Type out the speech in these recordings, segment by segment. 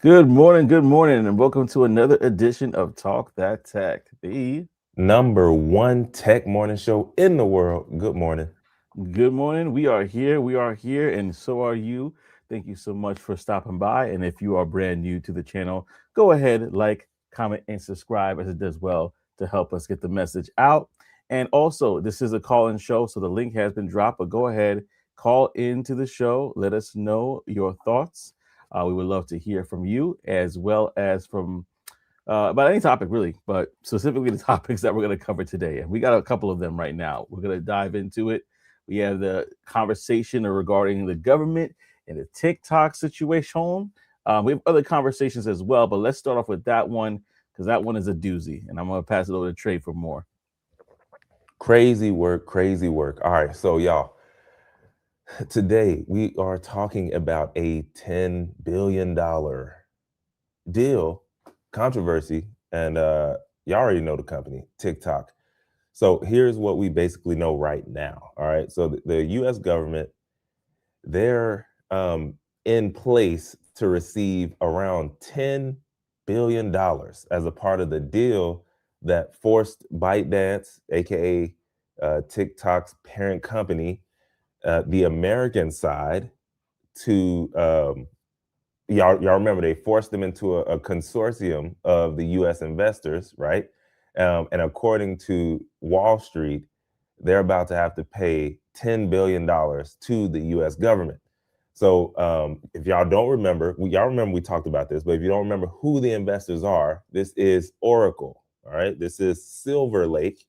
good morning, and welcome to another edition of Talk That Tech. The Number one tech morning show in the world. Good morning. Good morning. We are here, and so are you. Thank you so much for stopping by. And if you are brand new to the channel, go ahead, like, comment, and subscribe as it does well to help us get the message out. And also, this is a call-in show, so the link has been dropped. But go ahead, call into the show. Let us know your thoughts. We would love to hear from you as well as from about any topic really, but specifically the topics that we're going to cover today. And we got a couple of them right now. We're going to dive into it. We have the conversation regarding the government and the TikTok situation. We have other conversations as well, but let's start off with that one because that one is a doozy. And I'm going to pass it over to Trey for more. Crazy work, crazy work. All right, so y'all, today we are talking about a $10 billion deal, controversy, and y'all already know the company, TikTok. So here's what we basically know right now. All right, so the U.S. government, they're in place to receive around $10 billion as a part of the deal that forced ByteDance, aka TikTok's parent company, the American side, to y'all remember they forced them into a consortium of the U.S. investors, right? And according to Wall Street, they're about to have to pay $10 billion to the U.S. government. So if y'all don't remember, y'all remember we talked about this, but if you don't remember who the investors are, this is Oracle, all right? This is Silver Lake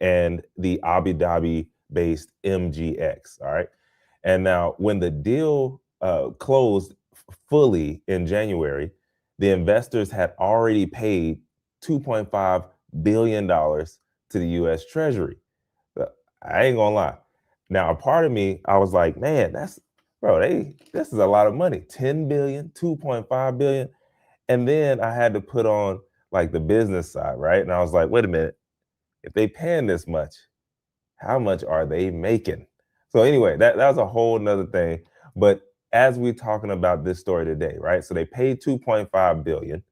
and the Abu Dhabi-based MGX, all right? And now when the deal closed fully in January, the investors had already paid $2.5 billion to the U.S. Treasury. I ain't gonna lie. Now, a part of me, I was like, man, this is a lot of money. 10 billion, 2.5 billion. And then I had to put on like the business side, right? And I was like, wait a minute, if they paying this much, how much are they making? So anyway, that was a whole nother thing. But as we're talking about this story today, right? So they paid 2.5 billion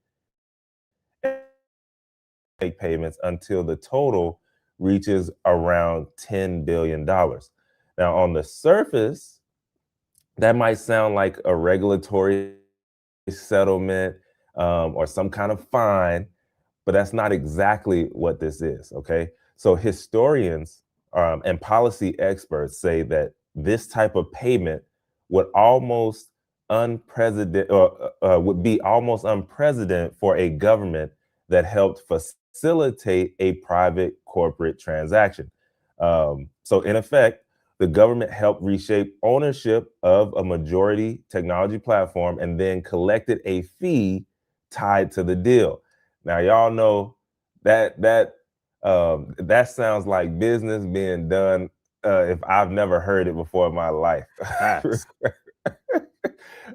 make payments until the total reaches around $10 billion. Now, on the surface, that might sound like a regulatory settlement or some kind of fine, but that's not exactly what this is, okay? So historians and policy experts say that this type of payment would almost unprecedented would be almost unprecedented for a government that helped facilitate a private corporate transaction. So in effect, the government helped reshape ownership of a majority technology platform and then collected a fee tied to the deal. Now, y'all know that sounds like business being done if I've never heard it before in my life. Facts.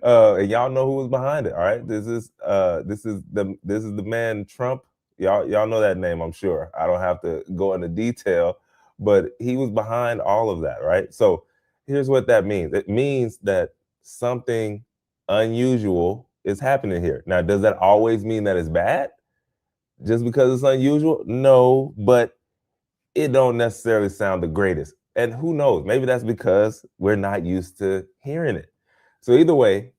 And y'all know who was behind it. All right, this is the man Trump. Y'all know that name, I'm sure. I don't have to go into detail, but he was behind all of that, right? So here's what that means. It means that something unusual is happening here. Now, does that always mean that it's bad? Just because it's unusual? No, but it don't necessarily sound the greatest. And who knows? Maybe that's because we're not used to hearing it. So either way,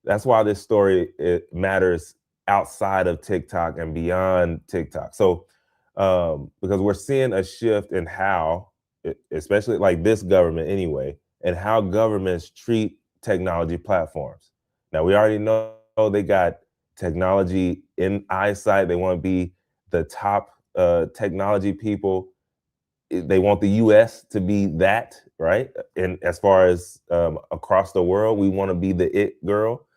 that's why this story it matters outside of TikTok and beyond TikTok. So because we're seeing a shift in how, especially like this government anyway, and how governments treat technology platforms. Now we already know they got technology in eyesight. They want to be the top technology people. They want the U.S. to be that, right? And as far as across the world, we want to be the it girl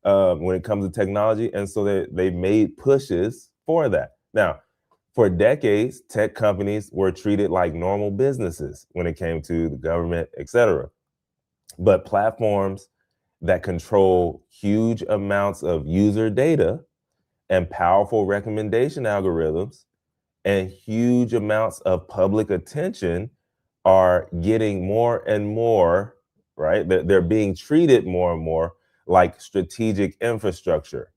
when it comes to technology. And so they made pushes for that. Now, for decades, tech companies were treated like normal businesses when it came to the government, et cetera. But platforms that control huge amounts of user data and powerful recommendation algorithms and huge amounts of public attention are getting more and more, right? They're being treated more and more like strategic infrastructure.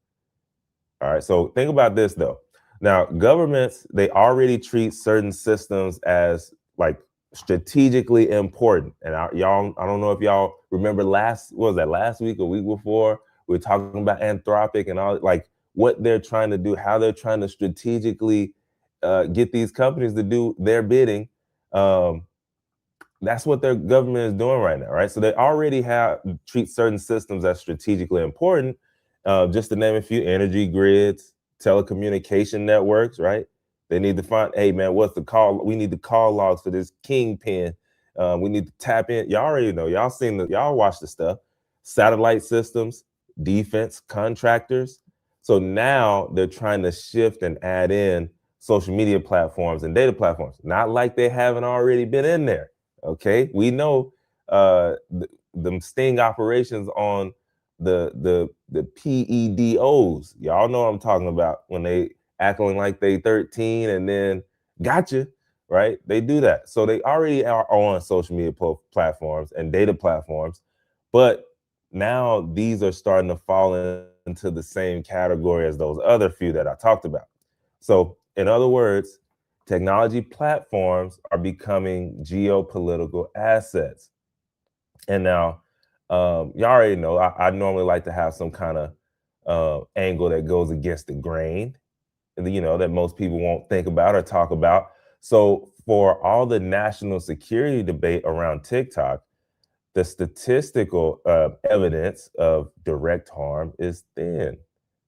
All right. So think about this though. Now, governments, they already treat certain systems as like strategically important. And y'all, I don't know if y'all remember what was that, last week or week before? We were talking about Anthropic and all, like what they're trying to do, how they're trying to strategically get these companies to do their bidding. Um, that's what their government is doing right now, right? So they already have treat certain systems as strategically important. Just to name a few: energy grids, telecommunication networks, right? They need to find, hey man, what's the call? We need the call logs for this kingpin. We need to tap in. Y'all already know. Y'all watch the stuff. Satellite systems, defense contractors. So now they're trying to shift and add in social media platforms and data platforms. Not like they haven't already been in there. Okay, we know the sting operations on the PEDOs. Y'all know what I'm talking about when they acting like they 13 and then gotcha, right? They do that. So they already are on social media platforms and data platforms, but now these are starting to fall into the same category as those other few that I talked about. So, in other words, technology platforms are becoming geopolitical assets. And now, y'all already know I normally like to have some kind of angle that goes against the grain, that most people won't think about or talk about. So, for all the national security debate around TikTok, the statistical evidence of direct harm is thin.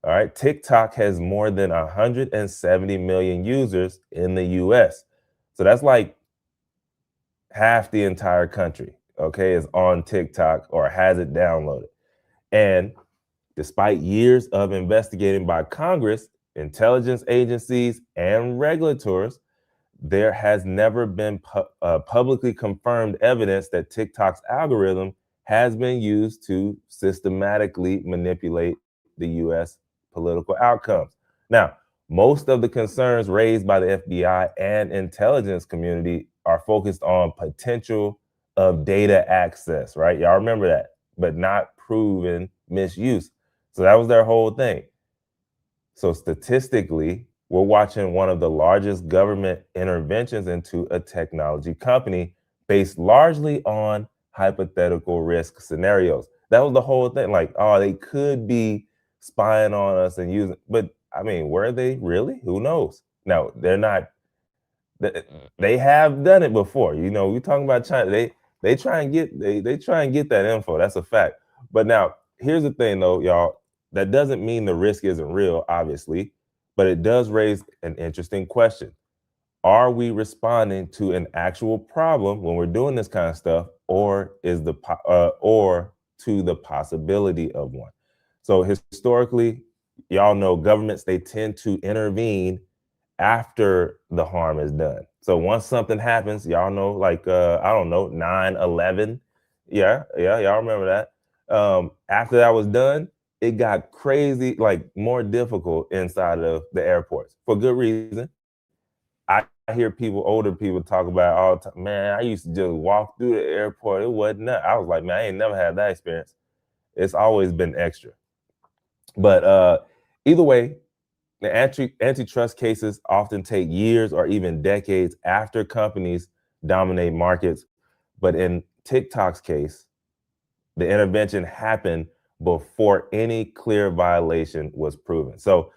All right. TikTok has more than 170 million users in the US. So that's like half the entire country, okay, is on TikTok or has it downloaded. And despite years of investigating by Congress, intelligence agencies, and regulators, there has never been publicly confirmed evidence that TikTok's algorithm has been used to systematically manipulate the US political outcomes. Now, most of the concerns raised by the FBI and intelligence community are focused on potential of data access, right? Y'all remember that, but not proven misuse. So that was their whole thing. So statistically, we're watching one of the largest government interventions into a technology company based largely on hypothetical risk scenarios. That was the whole thing. Like, oh, they could be spying on us and using, but I mean, were they really? Who knows? Now, they're not, they have done it before. We talking about China. They try and get that info. That's a fact. But now, here's the thing though, y'all. That doesn't mean the risk isn't real, obviously, but it does raise an interesting question. Are we responding to an actual problem when we're doing this kind of stuff, or or to the possibility of one? So historically, y'all know governments, they tend to intervene after the harm is done. So once something happens, y'all know, like I don't know, 9/11. Yeah, y'all remember that. After that was done, it got crazy, like more difficult inside of the airports for good reason. I hear older people talk about all the time. Man, I used to just walk through the airport. It wasn't that. I was like, man, I ain't never had that experience. It's always been extra. But either way, the antitrust cases often take years or even decades after companies dominate markets. But in TikTok's case, the intervention happened before any clear violation was proven. So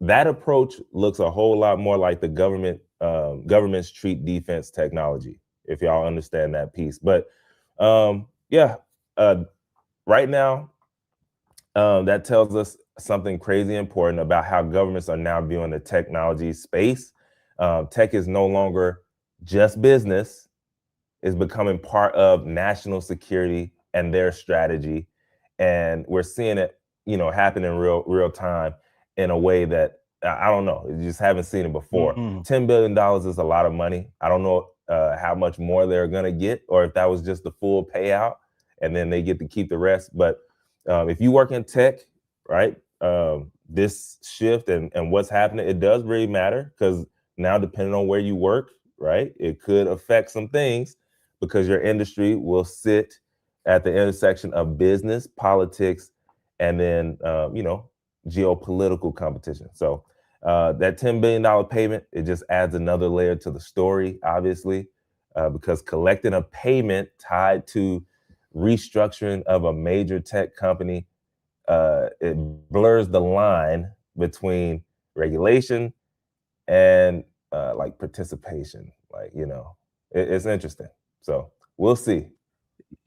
that approach looks a whole lot more like the government's treat defense technology, if y'all understand that piece. But yeah, right now, that tells us something crazy important about how governments are now viewing the technology space. Tech is no longer just business; is becoming part of national security and their strategy, and we're seeing it, happen in real time in a way that I don't know. You just haven't seen it before. Mm-hmm. $10 billion is a lot of money. I don't know how much more they're gonna get, or if that was just the full payout, and then they get to keep the rest. But if you work in tech, right, this shift and what's happening, it does really matter because now, depending on where you work, right, it could affect some things because your industry will sit at the intersection of business, politics, and then geopolitical competition. So that $10 billion payment, it just adds another layer to the story, obviously, because collecting a payment tied to restructuring of a major tech company, it blurs the line between regulation and like participation. Like, it's interesting. So we'll see.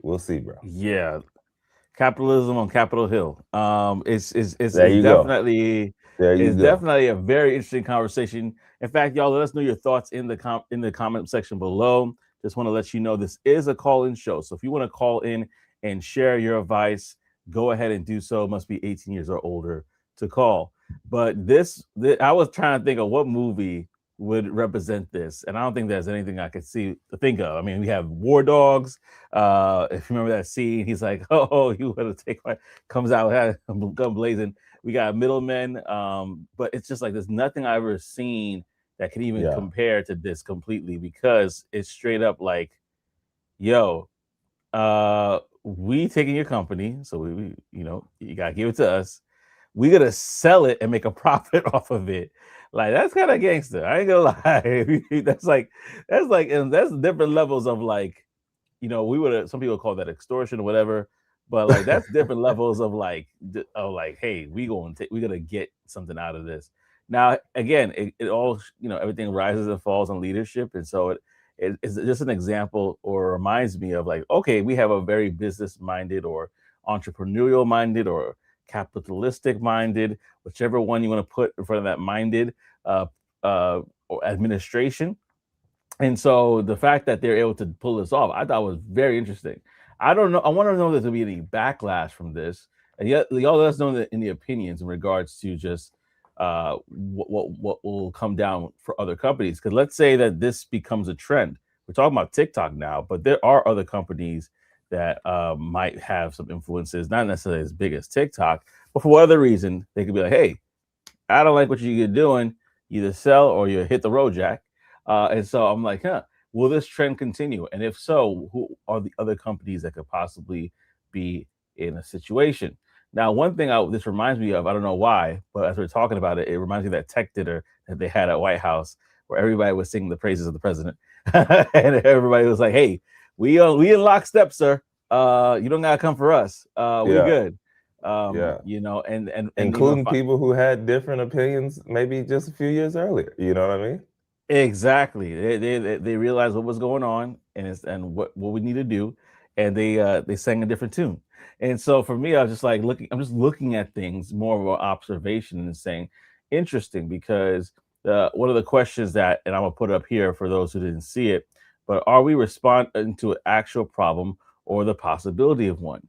We'll see, bro. Yeah, capitalism on Capitol Hill. There It's you go. definitely There you it's go. definitely a very interesting conversation. In fact, y'all, let us know your thoughts in the comment section below. Just want to let you know this is a call-in show, so if you want to call in and share your advice, go ahead and do so. Must be 18 years or older to call. But I was trying to think of what movie would represent this, and I don't think there's anything I could see to think of. I mean, we have War Dogs. If you remember that scene, he's like, "Oh, you want to take my?" Comes out, had gun blazing. We got middlemen, but it's just like there's nothing I've ever seen that can even Yeah. compare to this completely because it's straight up like, "Yo, we taking your company, so you gotta give it to us. We gotta sell it and make a profit off of it." Like that's kind of gangster. I ain't gonna lie. And that's different levels of like, we would have some people call that extortion or whatever, but like that's different levels of like hey, we gonna get something out of this. Now again, it all everything rises and falls on leadership, and so it's just an example or reminds me of like, okay, we have a very business minded or entrepreneurial minded or capitalistic minded, whichever one you want to put in front of that minded uh or administration. And so the fact that they're able to pull this off, I thought was very interesting. I don't know. I want to know if there'll be any backlash from this. And yet, y'all let us know in the opinions in regards to just what will come down for other companies. Because let's say that this becomes a trend. We're talking about TikTok now, but there are other companies that might have some influences, not necessarily as big as TikTok, but for whatever reason, they could be like, "Hey, I don't like what you're doing. Either sell or you hit the road, Jack." And so I'm like, will this trend continue? And if so, who are the other companies that could possibly be in a situation? Now, one thing this reminds me of, I don't know why, but as we're talking about it, it reminds me of that tech dinner that they had at White House where everybody was singing the praises of the president. And everybody was like, "Hey, we in lockstep, sir. You don't gotta come for us. We Yeah. good." Yeah. And even Including people who had different opinions maybe just a few years earlier. You know what I mean? exactly. They realized what was going on and what we need to do, and they sang a different tune. And so for me, I was just like I'm just looking at things more of an observation and saying, interesting, because one of the questions that, and I'm gonna put it up here for those who didn't see it, but are we responding to an actual problem or the possibility of one?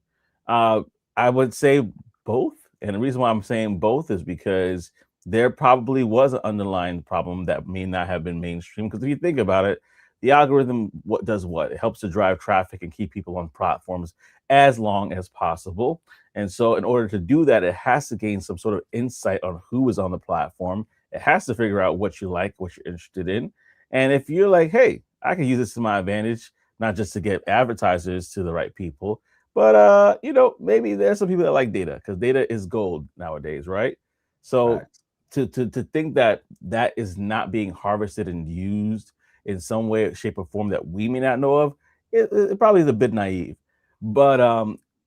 Uh, I would say both, and the reason why I'm saying both is because there probably was an underlying problem that may not have been mainstream. Because if you think about it, the algorithm what does what? It helps to drive traffic and keep people on platforms as long as possible. And so, in order to do that, it has to gain some sort of insight on who is on the platform. It has to figure out what you like, what you're interested in. And if you're like, hey, I can use this to my advantage, not just to get advertisers to the right people, but maybe there's some people that like data because data is gold nowadays, right? So Facts. to think that that is not being harvested and used in some way, shape, or form that we may not know of, it probably is a bit naive. But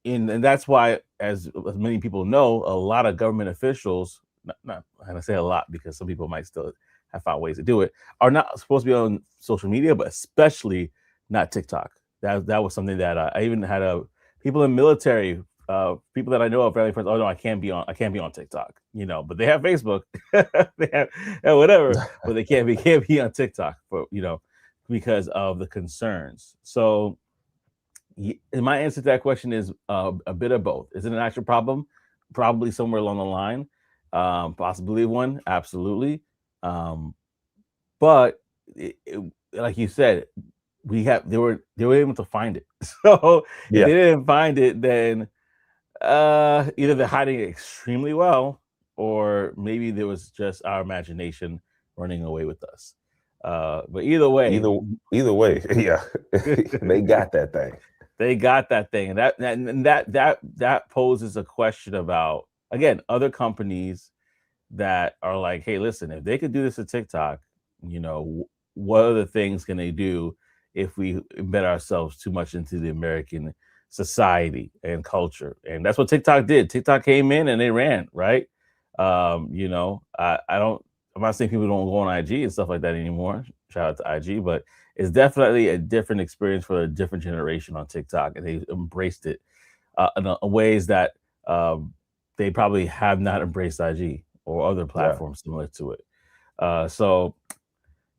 and that's why, as many people know, a lot of government officials, not I'm gonna say a lot because some people might still have found ways to do it, are not supposed to be on social media, but especially not TikTok. That was something that I even had people in military, people that I know of, family friends. Oh no, I can't be on TikTok, but they have Facebook, they have whatever, but they can't be on TikTok for because of the concerns. So my answer to that question is a bit of both. Is it an actual problem? Probably somewhere along the line. Possibly one, absolutely. Um, but like you said, they were able to find it. So if Yeah. they didn't find it, then either they're hiding it extremely well, or maybe there was just our imagination running away with us. But either way, Either either way, yeah. They got that thing. they got that thing, and that poses a question about again, other companies that are like, hey, listen, if they could do this to TikTok, what other things can they do if we embed ourselves too much into the American society and culture? And that's what TikTok did. TikTok came in and they ran, right? I don't, I'm not saying people don't go on IG and stuff like that anymore. Shout out to IG, but it's definitely a different experience for a different generation on TikTok, and they embraced it in ways that um, they probably have not embraced IG or other Yeah. platforms similar to it. So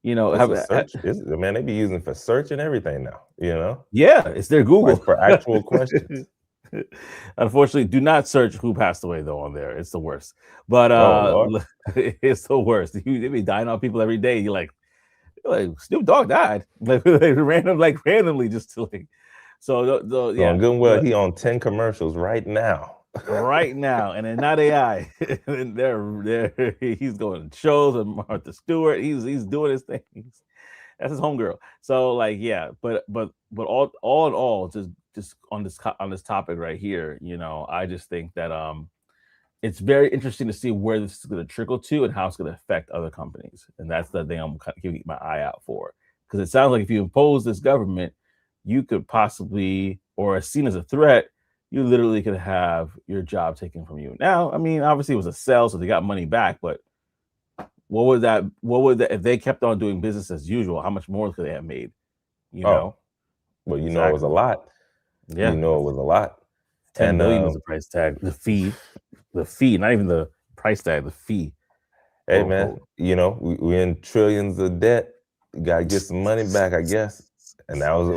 It's a search. It's, man, they be using for search and everything now, yeah, it's their like Google. for actual questions. Unfortunately, do not search who passed away though on there. It's the worst. But Oh Lord. it's the worst. They be dying on people every day. You're like Snoop Dogg died like randomly just to like. So Knowing yeah, good and well but he on 10 commercials right now. right now, and then not AI. And he's going to shows with Martha Stewart. He's doing his things. That's his homegirl. So like, yeah, but all in all, just on this topic right here, I just think that it's very interesting to see where this is going to trickle to and how it's going to affect other companies, and that's the thing I'm kind of keeping my eye out for, because it sounds like if you impose this government, you could possibly, or as seen as a threat, you literally could have your job taken from you. Now, I mean, obviously it was a sell, so they got money back, but what would that if they kept on doing business as usual, how much more could they have made? You Oh, know? well, it was a Exactly. lot. Yeah. It was a lot. 10 And billion was the price tag. The fee, not even the price tag, the fee, hey quote man, unquote. we're in trillions of debt. You gotta get some money back, I guess. And that was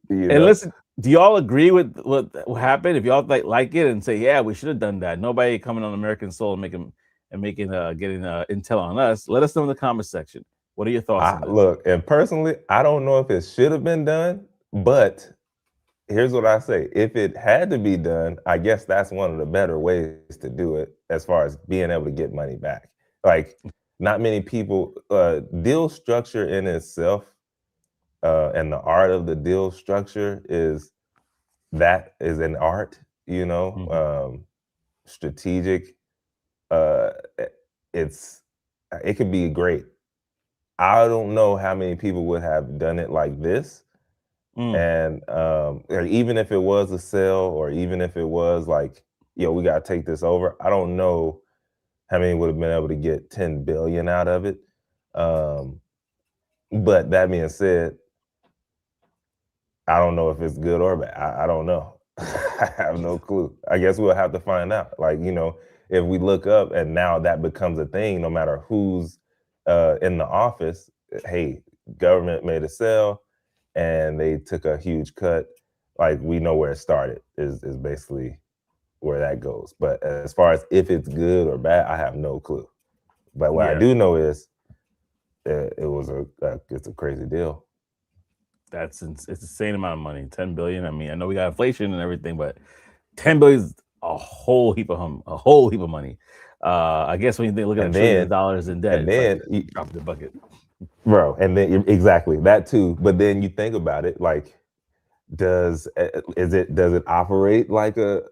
you And know. listen, do y'all agree with what happened? If y'all like it and say, yeah, we should have done that. Nobody coming on American soil and making getting intel on us. Let us know in the comment section. What are your thoughts I on this? look, and personally, I don't know if it should have been done, but here's what I say. If it had to be done, I guess that's one of the better ways to do it as far as being able to get money back. Like, not many people, deal structure in itself, and the art of the deal structure is an art, Mhm. strategic. Uh, eh, it's, it could be great. I don't know how many people would have done it like this. Mm. And or even if it was a sale, or even if it was like, we got to take this over, I don't know how many would have been able to get 10 billion out of it. Um, but that being said, I don't know if it's good or bad. I don't know. I have no clue. I guess we'll have to find out. Like, if we look up and now that becomes a thing, no matter who's in the office, hey, government made a sale and they took a huge cut. Like, we know where it started is basically where that goes. But as far as if it's good or bad, I have no clue. But what I Yeah, do know is it's a crazy deal. it's insane amount of money. 10 billion. I mean, I know we got inflation and everything, but 10 billion is a whole heap of money. I guess when you look at And trillions of then dollars in debt, and it's like then drop the bucket. bro, and then exactly that too. But then you think about it, like, does it operate like a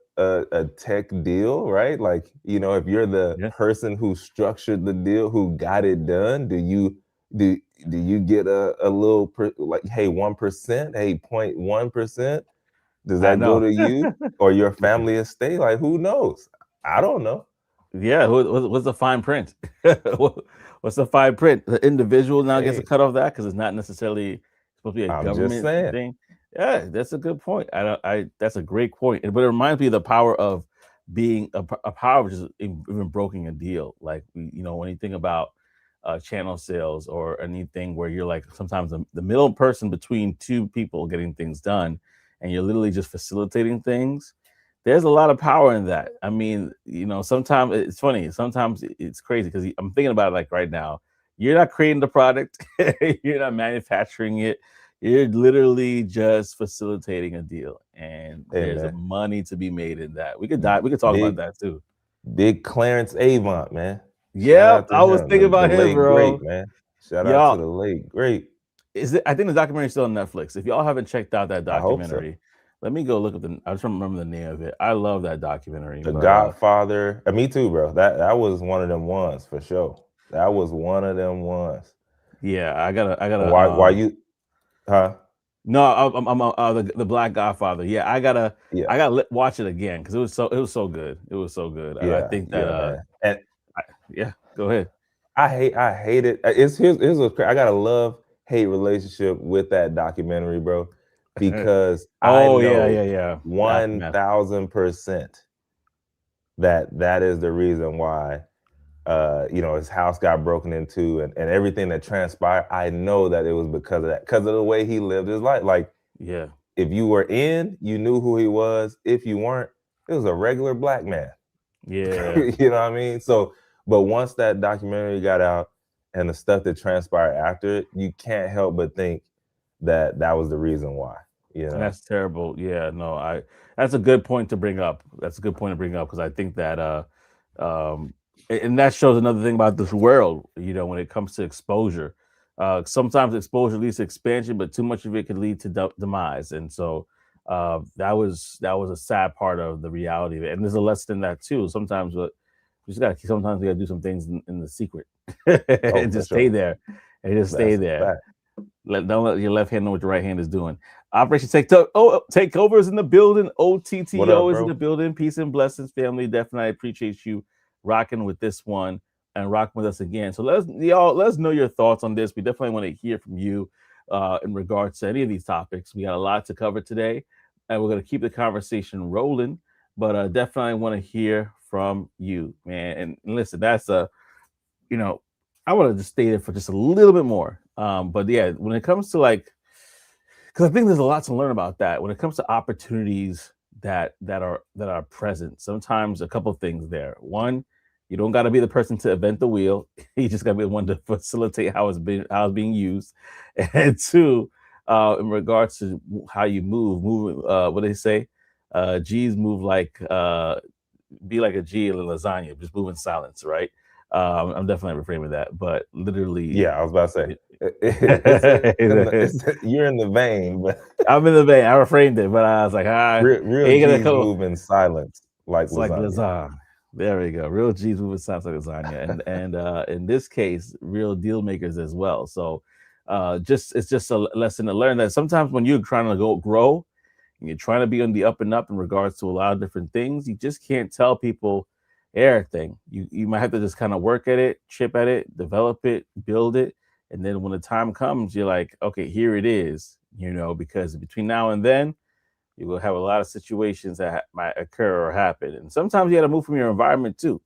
tech deal, right? Like, if you're the Yeah, person who structured the deal, who got it done, do do you get a little like, hey, 1%, hey, 0.1%? Does I that go know. to you or your family estate? Like, who knows? I don't know. Yeah, what's the fine print? What- what's the fine print? The individual now gets a Hey, cut off that because it's not necessarily supposed to be a I'm just government saying. thing. Yeah, that's a good point. I don't. I That's a great point. But it reminds me of the power of being a power which is even broking a deal. Like when you think about channel sales or anything where you're like sometimes the middle person between two people getting things done, and you're literally just facilitating things. There's a lot of power in that. I mean, sometimes it's funny. Sometimes it's crazy because I'm thinking about it like right now. You're not creating the product, you're not manufacturing it. You're literally just facilitating a deal, and Hey there's a man, money to be made in that. We could die. We could talk about big that too. big Clarence Avant, man. Shout Yep, out to I was him, thinking the about him, late great, bro. man. Shout out to Y'all, the late great. I think the documentary is still on Netflix. If y'all haven't checked out that I hope so. documentary, Let me go look at the. I just don't remember the name of it. I love that documentary, The but Godfather. Me too, bro. That was one of them ones for sure. That was one of them ones. yeah, I gotta. Why you? Huh? No, the Black Godfather. Yeah, Yeah, watch it again because it was so good. It was so good, and I yeah, think that yeah, man. And yeah, go ahead. I hate it. Here's what's crazy. I got a love hate relationship with that documentary, bro, because I Oh yeah, know yeah, yeah. The one aftermath. thousand percent that is the reason why his house got broken into and everything that transpired. I know that it was because of that, because of the way he lived his life. Like, Yeah, if you were in, you knew who he was. If you weren't, it was a regular black man. yeah. You know what I mean? So, but once that documentary got out and the stuff that transpired after it, you can't help but think that that was the reason why. You know? That's terrible. Yeah, no, that's a good point to bring up. That's a good point to bring up because I think that um and that shows another thing about this world, when it comes to exposure. Sometimes exposure leads to expansion, but too much of it could lead to demise. And so that was a sad part of the reality of it. And there's a lesson in that too. Sometimes sometimes we gotta do some things in the secret Oh, and for just stay sure. there and just stay That's a there. fact. Don't let your left hand know what your right hand is doing. Operation Takeover is in the building. What up, OTTO is in bro? the building. Peace and blessings, family. Definitely appreciate you rocking with this one and rocking with us again. So let us know your thoughts on this. We definitely want to hear from you in regards to any of these topics. We got a lot to cover today, and we're going to keep the conversation rolling. But definitely want to hear from you, man. And listen, that's you know, I want to just stay there for just a little bit more. But yeah, when it comes to because I think there's a lot to learn about that. When it comes to opportunities that are present, sometimes a couple of things there. One, you don't got to be the person to invent the wheel. You just got to be the one to facilitate how it's being used. And two, in regards to how you move. What do they say? G's move like be like a G in lasagna, just move in silence, right? I'm definitely reframing that, but literally, Yeah, I was about to say it- you're in the vein, but I'm in the vein. I reframed it, but I was like, real ain't gonna G's go. move in silence like It's like lasagna. lasagna. There we go. Real G's moving sounds like lasagna, and in this case, real deal makers as well. So, it's just a lesson to learn that sometimes when you're trying to go grow and you're trying to be on the up and up in regards to a lot of different things, you just can't tell people everything. You might have to just kind of work at it, chip at it, develop it, build it, and then when the time comes, you're like, okay, here it is. Because between now and then, you will have a lot of situations that might occur or happen, and sometimes you got to move from your environment too.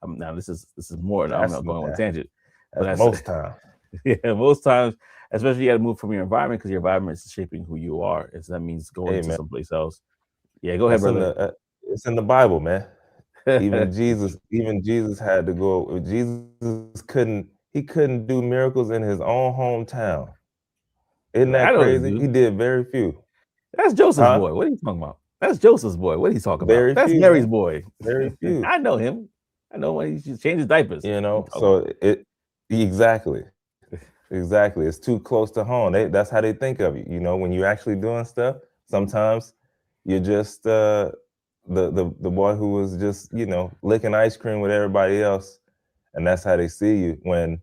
Now this is more. Now I'm That's not going on a tangent, but that's most times. yeah, most times, especially you got to move from your environment because your environment is shaping who you are, and so that means going Hey to man, someplace else. Yeah, go ahead, that's in brother. the it's in the Bible, man. Even Jesus had to go. He couldn't do miracles in his own hometown. Isn't I that know this crazy? dude. He did very few. That's Joseph's Huh? boy. What are you talking about? That's Joseph's boy. What are you talking about? Very That's few, Mary's man. boy. Very few. I know him. I know when he just changed his diapers. What are you talking So it exactly. Exactly. It's too close to home. That's how they think of you. When you're actually doing stuff, sometimes you're just the boy who was just, licking ice cream with everybody else. And that's how they see you when,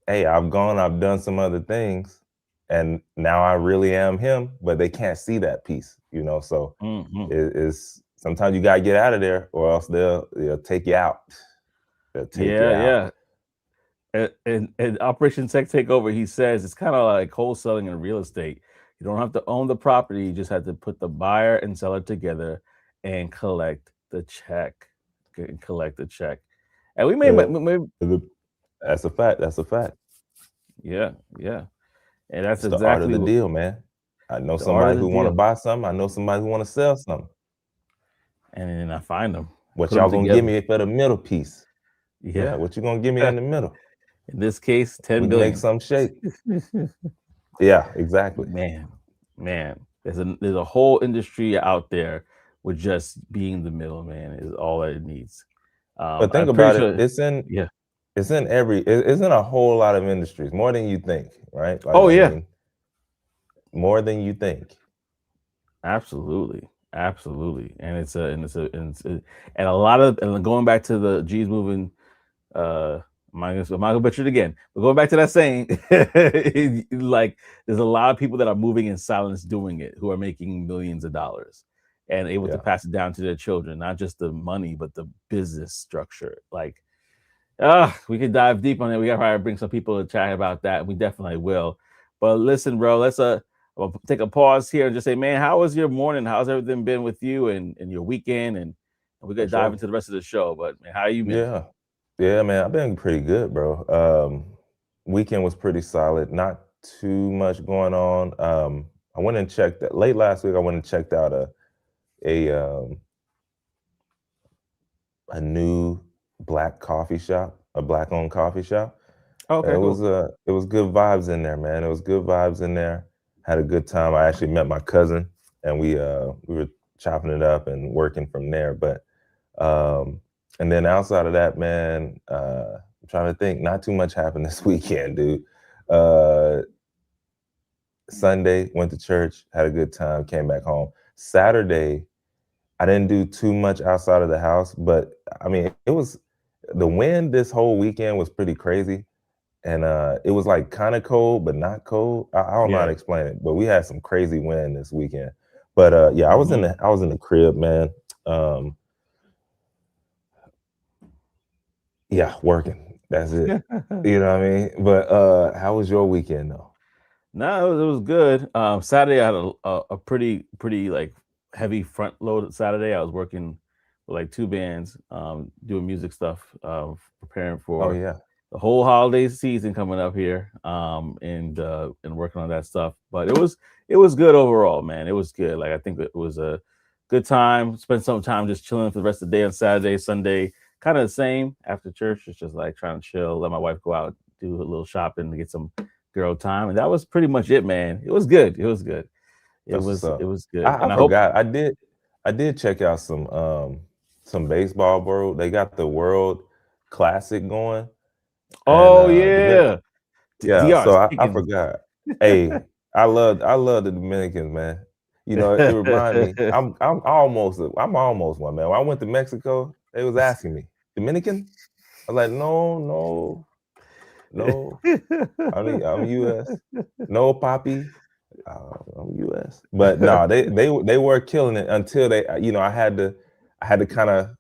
hey, I've done some other things, and now I really am him, but they can't see that piece. So about? it's sometimes you gotta get out of there or else they'll take you out. They'll take you Yeah, out. yeah. And Operation Tech Takeover, he says it's kind of like wholesaling in real estate. You don't have to own the property; you just have to put the buyer and seller together and collect the check. Collect the check. And we may, The, may the, that's a fact. That's a fact. yeah, yeah. And that's It's the art of exactly the what deal, man. I know the art of somebody the who want to deal. buy something. I know somebody who want to sell something. And then I find them, What put them y'all gonna give together. me for the middle piece? Yeah, Yeah. what you gonna give me in the middle? In this case, We 10 can make billion. some shake. Yeah, exactly. Man, man, there's a whole industry out there with just being the middleman is all that it needs. But think I'm pretty about it. sure. Yeah. It's in a whole lot of industries, more than you think, right? Like, Oh I yeah. mean, more than you think. Absolutely, absolutely, and and a lot of and going back to the G's moving. I'm not gonna butcher it again, but going back to that saying, like there's a lot of people that are moving in silence doing it who are making millions of dollars and able to Yeah, pass it down to their children, not just the money, but the business structure. Like, we could dive deep on it. We gotta probably bring some people to chat about that. We definitely will. But listen, bro, I'll take a pause here and just say, man, how was your morning? How's everything been with you and your weekend? And we're gonna for dive sure. into the rest of the show. But man, how you been? Yeah. Yeah, man, I've been pretty good, bro. Weekend was pretty solid. Not too much going on. I went and checked late last week. I went and checked out a a new black coffee shop, a black owned coffee shop. Okay, cool. It was good vibes in there, man. It was good vibes in there. Had a good time. I actually met my cousin, and we were chopping it up and working from there. But and then outside of that, man, I'm trying to think. Not too much happened this weekend, dude. Uh, Sunday went to church, had a good time, came back home. Saturday, I didn't do too much outside of the house, but I mean, it was the wind this whole weekend was pretty crazy. And it was like kind of cold, but not cold. I don't know how Yeah. to explain it, but we had some crazy wind this weekend. But yeah, Mhm. I was in the crib, man. Um, yeah, working. That's it. You know what I mean? But how was your weekend though? No, it was good. Saturday I had a pretty like heavy front load Saturday. I was working with like two bands, doing music stuff, preparing Oh for yeah, the whole holiday season coming up here, and working on that stuff. But it was good overall, man. It was good. Like I think it was a good time. Spent some time just chilling for the rest of the day on Saturday, Sunday. Kind of the same after church. It's just like trying to chill, let my wife go out, do a little shopping to get some girl time, and that was pretty much it, man. It was good. It was good. It that's what's was it up. was good, I and I hope. forgot. I did check out some baseball, bro. They got the World Classic going, and Oh the yeah, yeah, DR so is I kicking. forgot. Hey, I love the Dominicans, man. You know, it remind me. I'm almost one, man. When I went to Mexico, they was asking me, Dominican? I was like, no, no, no. I'm US. No, Poppy. I'm US. But no, they were killing it until they, you know, I had to kind of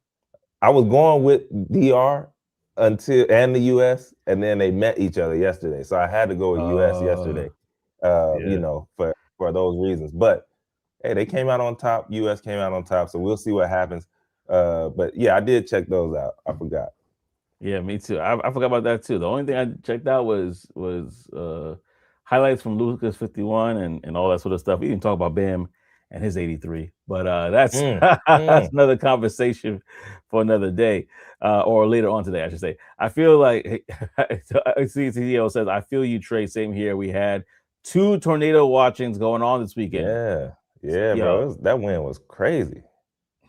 I was going with DR until and the US, and then they met each other yesterday. So I had to go with US uh, yesterday, you yeah. know, for those reasons. But hey, they came out on top. US came out on top. So we'll see what happens. But yeah, I did check those out. I forgot. Yeah, me too. I forgot about that too. The only thing I checked out was highlights from Lucas 51 and all that sort of stuff. We didn't talk about Bam and his 83, but that's Mm, that's mm, another conversation for another day, or later on today, I should say. I feel like CCO says, "I feel you, Trey. Same here. We had two tornado watchings going on this weekend. yeah, yeah, bro. Yo, That win was crazy.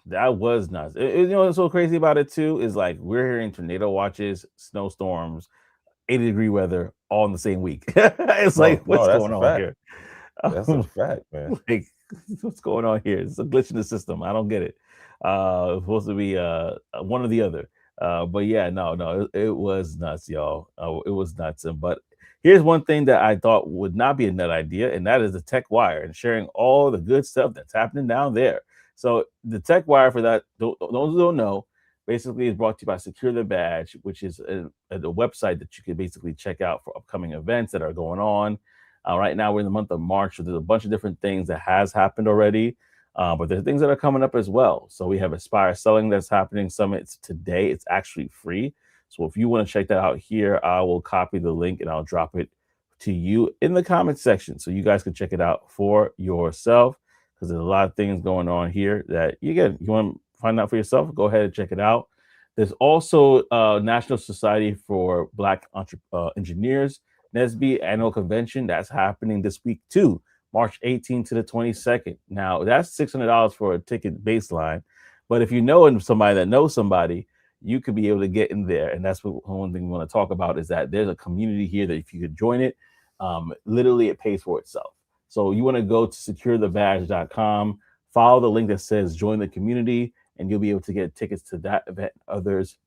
that was nuts. You know what's so crazy about it too is like we're hearing tornado watches, snowstorms, 80-degree weather all in the same week. It's like, No, no, what's that's going a on fact. here? That's a Um, fact, man. like, what's going on here? It's a glitch in the system. I don't get it. It's supposed to be one or the other. But yeah, no, it was nuts, y'all. It was nuts. But here's one thing that I thought would not be a nut idea, and that is the Tech Wire and sharing all the good stuff that's happening down there. So the Tech Wire, for that, those who don't know, basically is brought to you by Secure the Badge, which is a website that you can basically check out for upcoming events that are going on. Right now, we're in the month of March, so there's a bunch of different things that has happened already, but there's things that are coming up as well. So we have Aspire Selling that's happening summits today. It's actually free. So if you want to check that out here, I will copy the link and I'll drop it to you in the comments section so you guys can check it out for yourself because there's a lot of things going on here that you want to find out for yourself. Go ahead and check it out. There's also National Society for Black Engineers NSB annual convention that's happening this week too, March 18th to the 22nd. Now that's $600 for a ticket baseline, but if you know somebody that knows somebody, you could be able to get in there. And that's what one thing we want to talk about is that there's a community here that if you could join it, literally it pays for itself. So you want to go to securethebadge.com, follow the link that says join the community, and you'll be able to get tickets to that event, others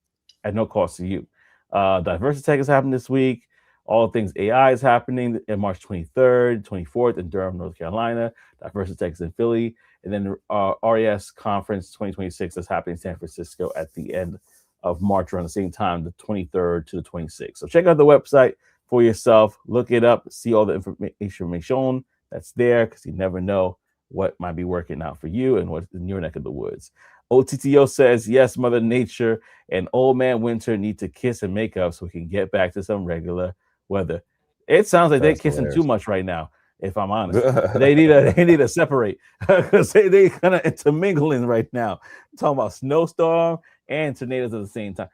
at no cost to you. Diversity Tech is happening this week. All things AI is happening in March 23rd, 24th in Durham, North Carolina. Diversity Tech is in Philly. And then RES Conference 2026 is happening in San Francisco at the end of March around the same time, the 23rd to the 26th. So check out the website for yourself. Look it up. See all the information that's there, because you never know what might be working out for you and what's in your neck of the woods. OTTO says, yes, Mother Nature and Old Man Winter need to kiss and make up so we can get back to some regular weather. It sounds like they're That's kissing too hilarious. much right now, if I'm honest. They need to separate, because they kind of intermingling right now. I'm talking about snowstorm and tornadoes at the same time.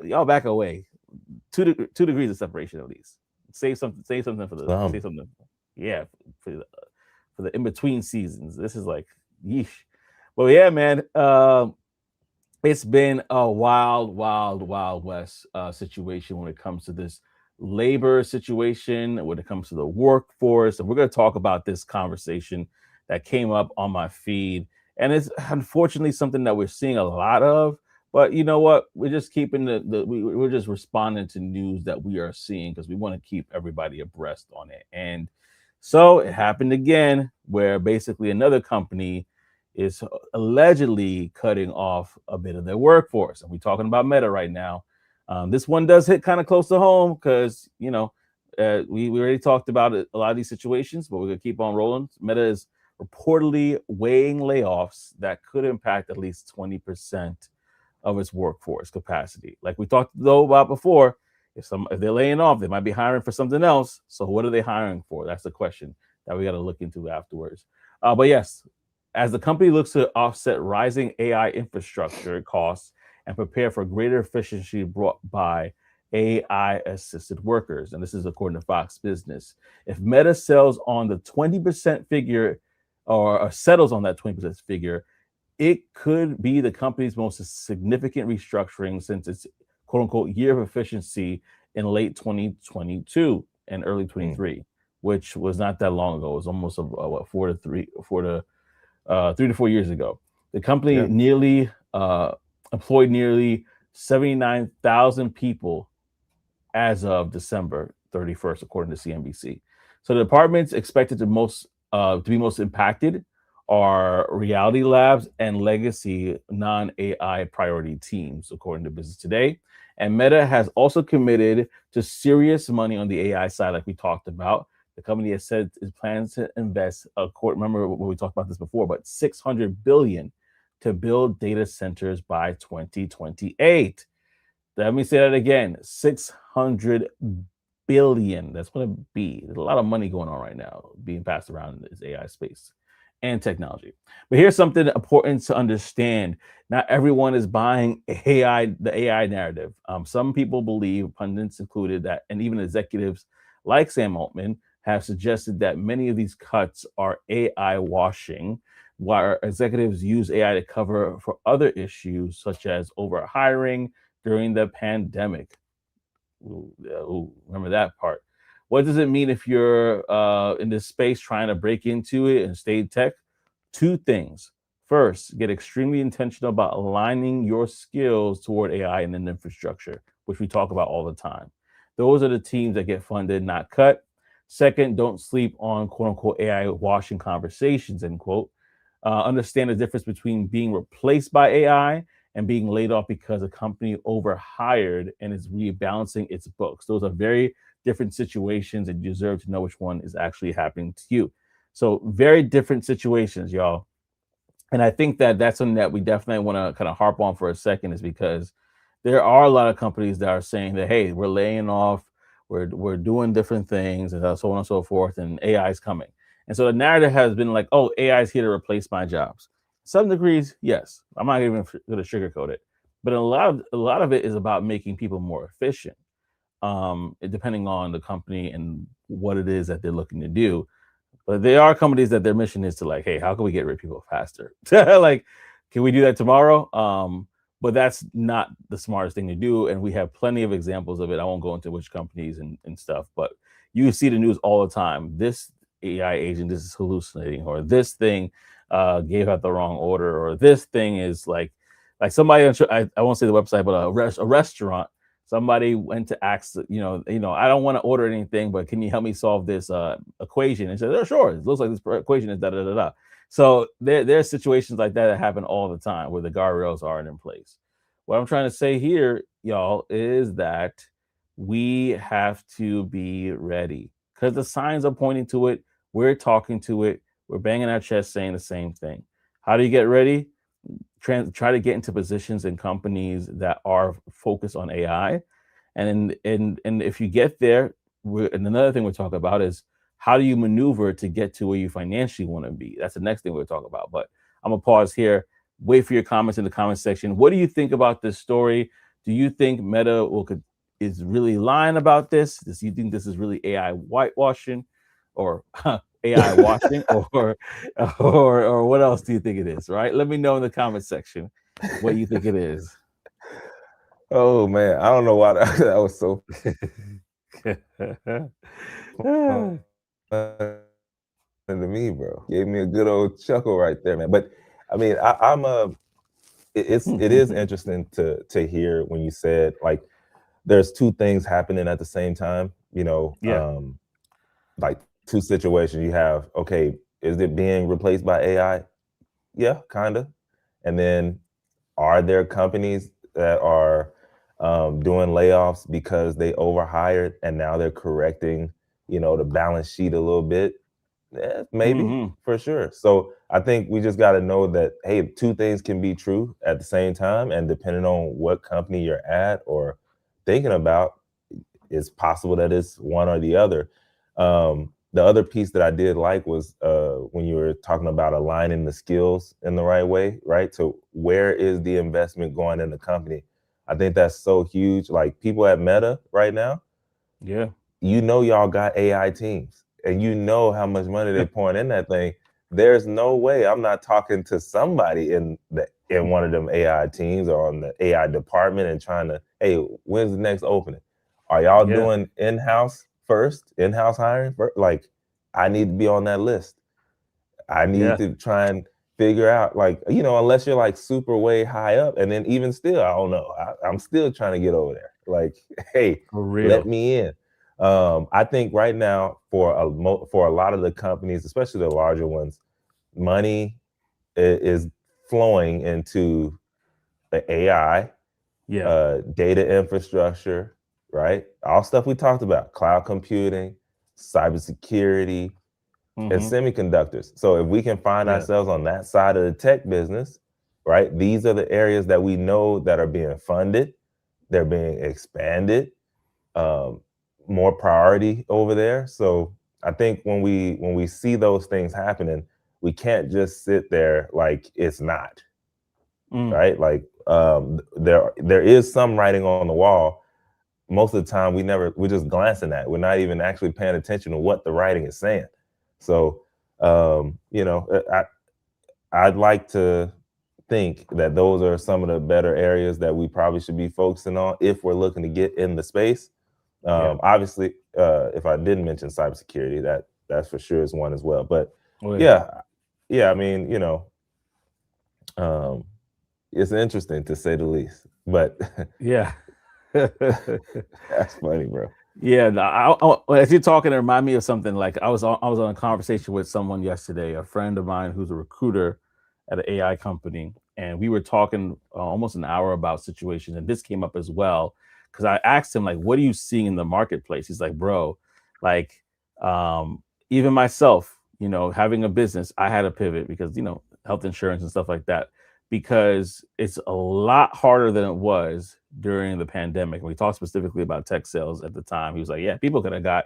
Y'all back away. 2 degrees of separation at least. Save something. Save something for the. Save something. Yeah, for the in between seasons. This is like, yeesh. Well, yeah, man. It's been a wild, wild, wild west situation when it comes to this labor situation, when it comes to the workforce. And we're going to talk about this conversation that came up on my feed. And it's unfortunately something that we're seeing a lot of. But you know what? We're just keeping we're just responding to news that we are seeing, because we want to keep everybody abreast on it. And so it happened again, where basically another company is allegedly cutting off a bit of their workforce. And we're talking about Meta right now. This one does hit kind of close to home, because, we already talked about it, a lot of these situations, but we're going to keep on rolling. Meta is reportedly weighing layoffs that could impact at least 20% of its workforce capacity. Like we talked though about before, if they're laying off, they might be hiring for something else. So what are they hiring for? That's the question that we got to look into afterwards. But yes, as the company looks to offset rising AI infrastructure costs and prepare for greater efficiency brought by AI assisted workers. And this is according to Fox Business. If Meta sells on the 20% figure, or settles on that 20% figure, it could be the company's most significant restructuring since its quote unquote year of efficiency in late 2022 and early 23, which was not that long ago. It was almost 3 to 4 years ago. The company nearly employed nearly 79,000 people as of December 31st, according to CNBC. So the departments expected to be most impacted are Reality Labs and legacy non-AI priority teams, according to Business Today. And Meta has also committed to serious money on the AI side, like we talked about. The company has said it plans to invest, remember what we talked about this before, but $600 billion to build data centers by 2028. Let me say that again, $600 billion. That's what it be. There's a lot of money going on right now being passed around in this AI space and technology. But here's something important to understand. Not everyone is buying the AI narrative. Some people believe, pundits included, that, and even executives like Sam Altman have suggested that many of these cuts are AI washing, while executives use AI to cover for other issues such as overhiring during the pandemic. Remember that part. What does it mean if you're in this space trying to break into it and stay tech? 2 things. First, get extremely intentional about aligning your skills toward AI and then infrastructure, which we talk about all the time. Those are the teams that get funded, not cut. Second, don't sleep on quote unquote AI washing conversations, end quote. Understand the difference between being replaced by AI and being laid off because a company overhired and is rebalancing its books. Those are very different situations, and you deserve to know which one is actually happening to you. So very different situations, y'all. And I think that that's something that we definitely want to kind of harp on for a second, is because there are a lot of companies that are saying that, hey, we're laying off, we're doing different things, and so on and so forth, and AI is coming. And so the narrative has been like, oh, AI is here to replace my jobs. Some degrees, yes. I'm not even going to sugarcoat it, but a lot of it is about making people more efficient, depending on the company and what it is that they're looking to do. But there are companies that their mission is to, like, hey, how can we get rid of people faster? Like, can we do that tomorrow? But that's not the smartest thing to do. And we have plenty of examples of it. I won't go into which companies and stuff, but you see the news all the time. This AI agent this is hallucinating, or this thing gave out the wrong order, or this thing is like somebody I won't say the website, but a restaurant. Somebody went to ask, I don't want to order anything, but can you help me solve this equation? And said, oh, sure. It looks like this equation is da da da da. So there's situations like that that happen all the time where the guardrails aren't in place. What I'm trying to say here, y'all, is that we have to be ready because the signs are pointing to it. We're talking to it. We're banging our chest saying the same thing. How do you get ready? Try to get into positions in companies that are focused on AI. And if you get there, and another thing we're talking about is how do you maneuver to get to where you financially want to be? That's the next thing we'll talk about. But I'm gonna pause here. Wait for your comments in the comment section. What do you think about this story? Do you think Meta is really lying about this? Do you think this is really AI whitewashing, or AI washing, or what else do you think it is? Right? Let me know in the comment section what you think it is. Oh man, I don't know why that was so to me, bro. Gave me a good old chuckle right there, man. But I mean, I'm it is interesting to hear when you said like there's two things happening at the same time. Yeah. Like two situations. You have okay, is it being replaced by AI? Yeah, kind of. And then are there companies that are doing layoffs because they overhired and now they're correcting, the balance sheet a little bit? Yeah, maybe Mm-hmm. for sure. So I think we just got to know that hey, two things can be true at the same time, and depending on what company you're at or thinking about, it's possible that it's one or the other. The other piece that I did like was when you were talking about aligning the skills in the right way, right? So where is the investment going in the company? I think that's so huge. Like people at Meta right now, Yeah. y'all got AI teams and you know how much money they're pouring in that thing. There's no way I'm not talking to somebody in one of them AI teams or on the AI department and trying to, hey, when's the next opening? Are y'all Yeah. doing in-house first, in-house hiring first? Like, I need to be on that list. I need Yeah. to try and figure out, like, unless you're like super way high up, and then even still, I don't know. I'm still trying to get over there. Like, hey, For let real. me in. I think right now for a lot of the companies, especially the larger ones, money is flowing into the AI, Yeah. data infrastructure, right? All stuff we talked about: cloud computing, cybersecurity, and Mm-hmm. semiconductors. So if we can find Yeah. ourselves on that side of the tech business, right? These are the areas that we know that are being funded, they're being expanded, um, more priority over there. So I think when we see those things happening, we can't just sit there like it's not, Mm. right? Like there is some writing on the wall. Most of the time we're just glancing at it. We're not even actually paying attention to what the writing is saying. So I'd like to think that those are some of the better areas that we probably should be focusing on if we're looking to get in the space. Yeah. Obviously, if I didn't mention cybersecurity, that's for sure is one as well. But Oh, yeah. yeah, yeah, I mean, um, it's interesting to say the least. But Yeah. that's funny, bro. Yeah, no, as you're talking, it remind me of something. Like I was on a conversation with someone yesterday, a friend of mine who's a recruiter at an AI company, and we were talking almost an hour about situations, and this came up as well because I asked him like, "What are you seeing in the marketplace?" He's like, "Bro, like, even myself, having a business, I had to pivot because health insurance and stuff like that, because it's a lot harder than it was during the pandemic. We talked specifically about tech sales at the time. He was like, yeah, people could have got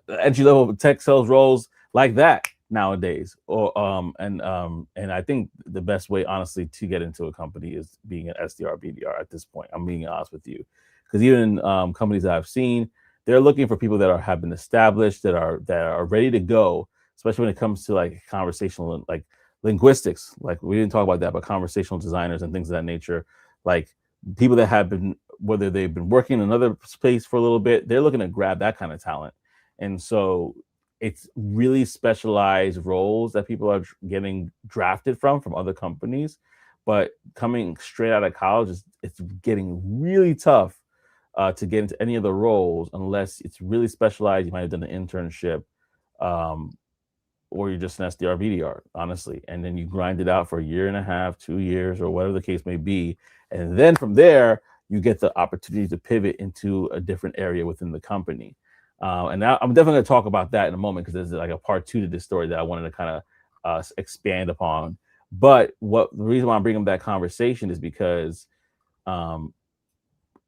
entry level tech sales roles like that nowadays. And I think the best way, honestly, to get into a company is being an SDR, BDR at this point. I'm being honest with you. Because even companies that I've seen, they're looking for people that have been established, that are ready to go, especially when it comes to like conversational, like linguistics. Like we didn't talk about that, but conversational designers and things of that nature. Like people that have been, whether they've been working in another space for a little bit, they're looking to grab that kind of talent. And so it's really specialized roles that people are getting drafted from other companies. But coming straight out of college, it's getting really tough to get into any of the roles unless it's really specialized. You might have done an internship, um, or you're just an SDR BDR, honestly. And then you grind it out for a year and a half, 2 years, or whatever the case may be. And then from there, you get the opportunity to pivot into a different area within the company. And now I'm definitely going to talk about that in a moment because there's like a part two to this story that I wanted to kind of expand upon. But what the reason why I'm bringing up that conversation is because um,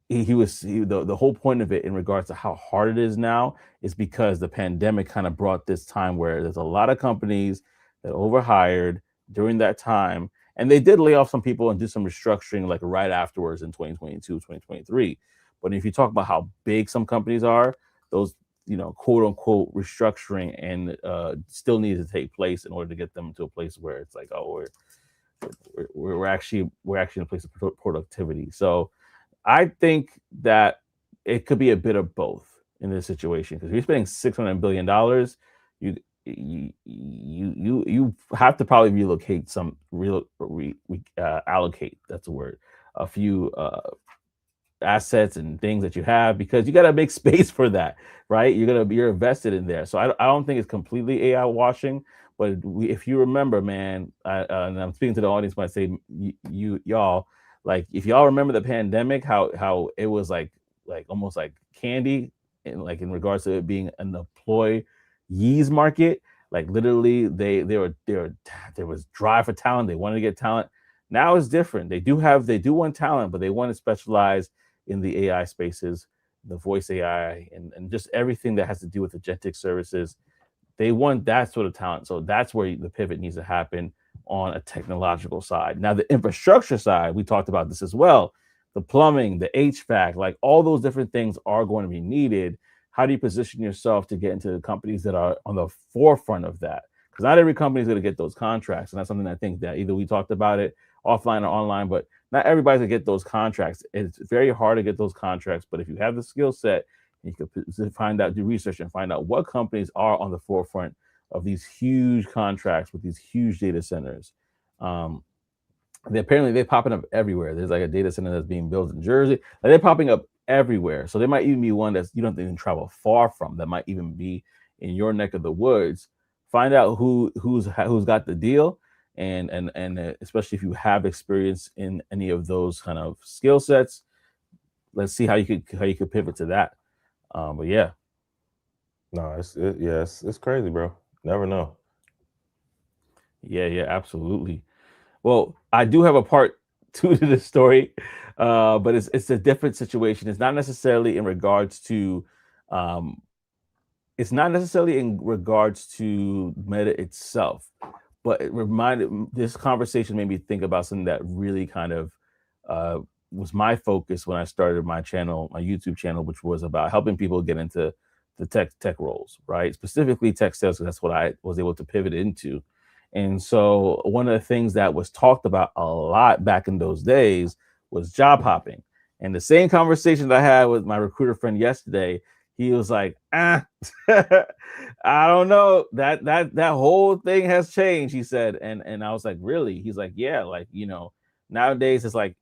the whole point of it in regards to how hard it is now is because the pandemic kind of brought this time where there's a lot of companies that overhired during that time, and they did lay off some people and do some restructuring like right afterwards in 2022, 2023. But if you talk about how big some companies are, those quote unquote restructuring and still needs to take place in order to get them to a place where it's like, oh, we're actually in a place of productivity. So I think that it could be a bit of both in this situation because if you're spending $600 billion, you you have to probably relocate some allocate, that's a word, a few assets and things that you have because you got to make space for that, right? You're invested in there. So I don't think it's completely AI washing, but if you remember, man, and I'm speaking to the audience when I say y'all, like if y'all remember the pandemic, how it was like almost like candy, in regards to it being an employees market. Like literally, there was drive for talent. They wanted to get talent. Now it's different. They do want talent, but they want to specialize in the AI spaces, the voice AI, and just everything that has to do with agentic services. They want that sort of talent. So that's where the pivot needs to happen on a technological side. Now, the infrastructure side, we talked about this as well. The plumbing, the HVAC, like all those different things are going to be needed. How do you position yourself to get into the companies that are on the forefront of that? Because not every company is going to get those contracts. And that's something I think that either we talked about it offline or online, but not everybody's going to get those contracts. It's very hard to get those contracts. But if you have the skill set, you could find out, do research and find out what companies are on the forefront of these huge contracts with these huge data centers. Um, they're popping up everywhere. There's like a data center that's being built in Jersey. Like they're popping up everywhere. So there might even be one that's you don't even travel far from. That might even be in your neck of the woods. Find out who's got the deal, and especially if you have experience in any of those kind of skill sets. Let's see how you could pivot to that. But yeah, No, it's crazy, bro. Never know. yeah, absolutely. Well, I do have a part two to this story, but it's a different situation. It's not necessarily in regards to, um, it's not necessarily in regards to Meta itself, but this conversation made me think about something that really kind of uh, was my focus when I started my channel, my YouTube channel, which was about helping people get into the tech roles, right? Specifically tech sales, 'cause that's what I was able to pivot into. And so one of the things that was talked about a lot back in those days was job hopping. And the same conversation that I had with my recruiter friend yesterday, he was like, I don't know. That whole thing has changed, he said. And I was like, really? He's like, yeah, like, nowadays it's like,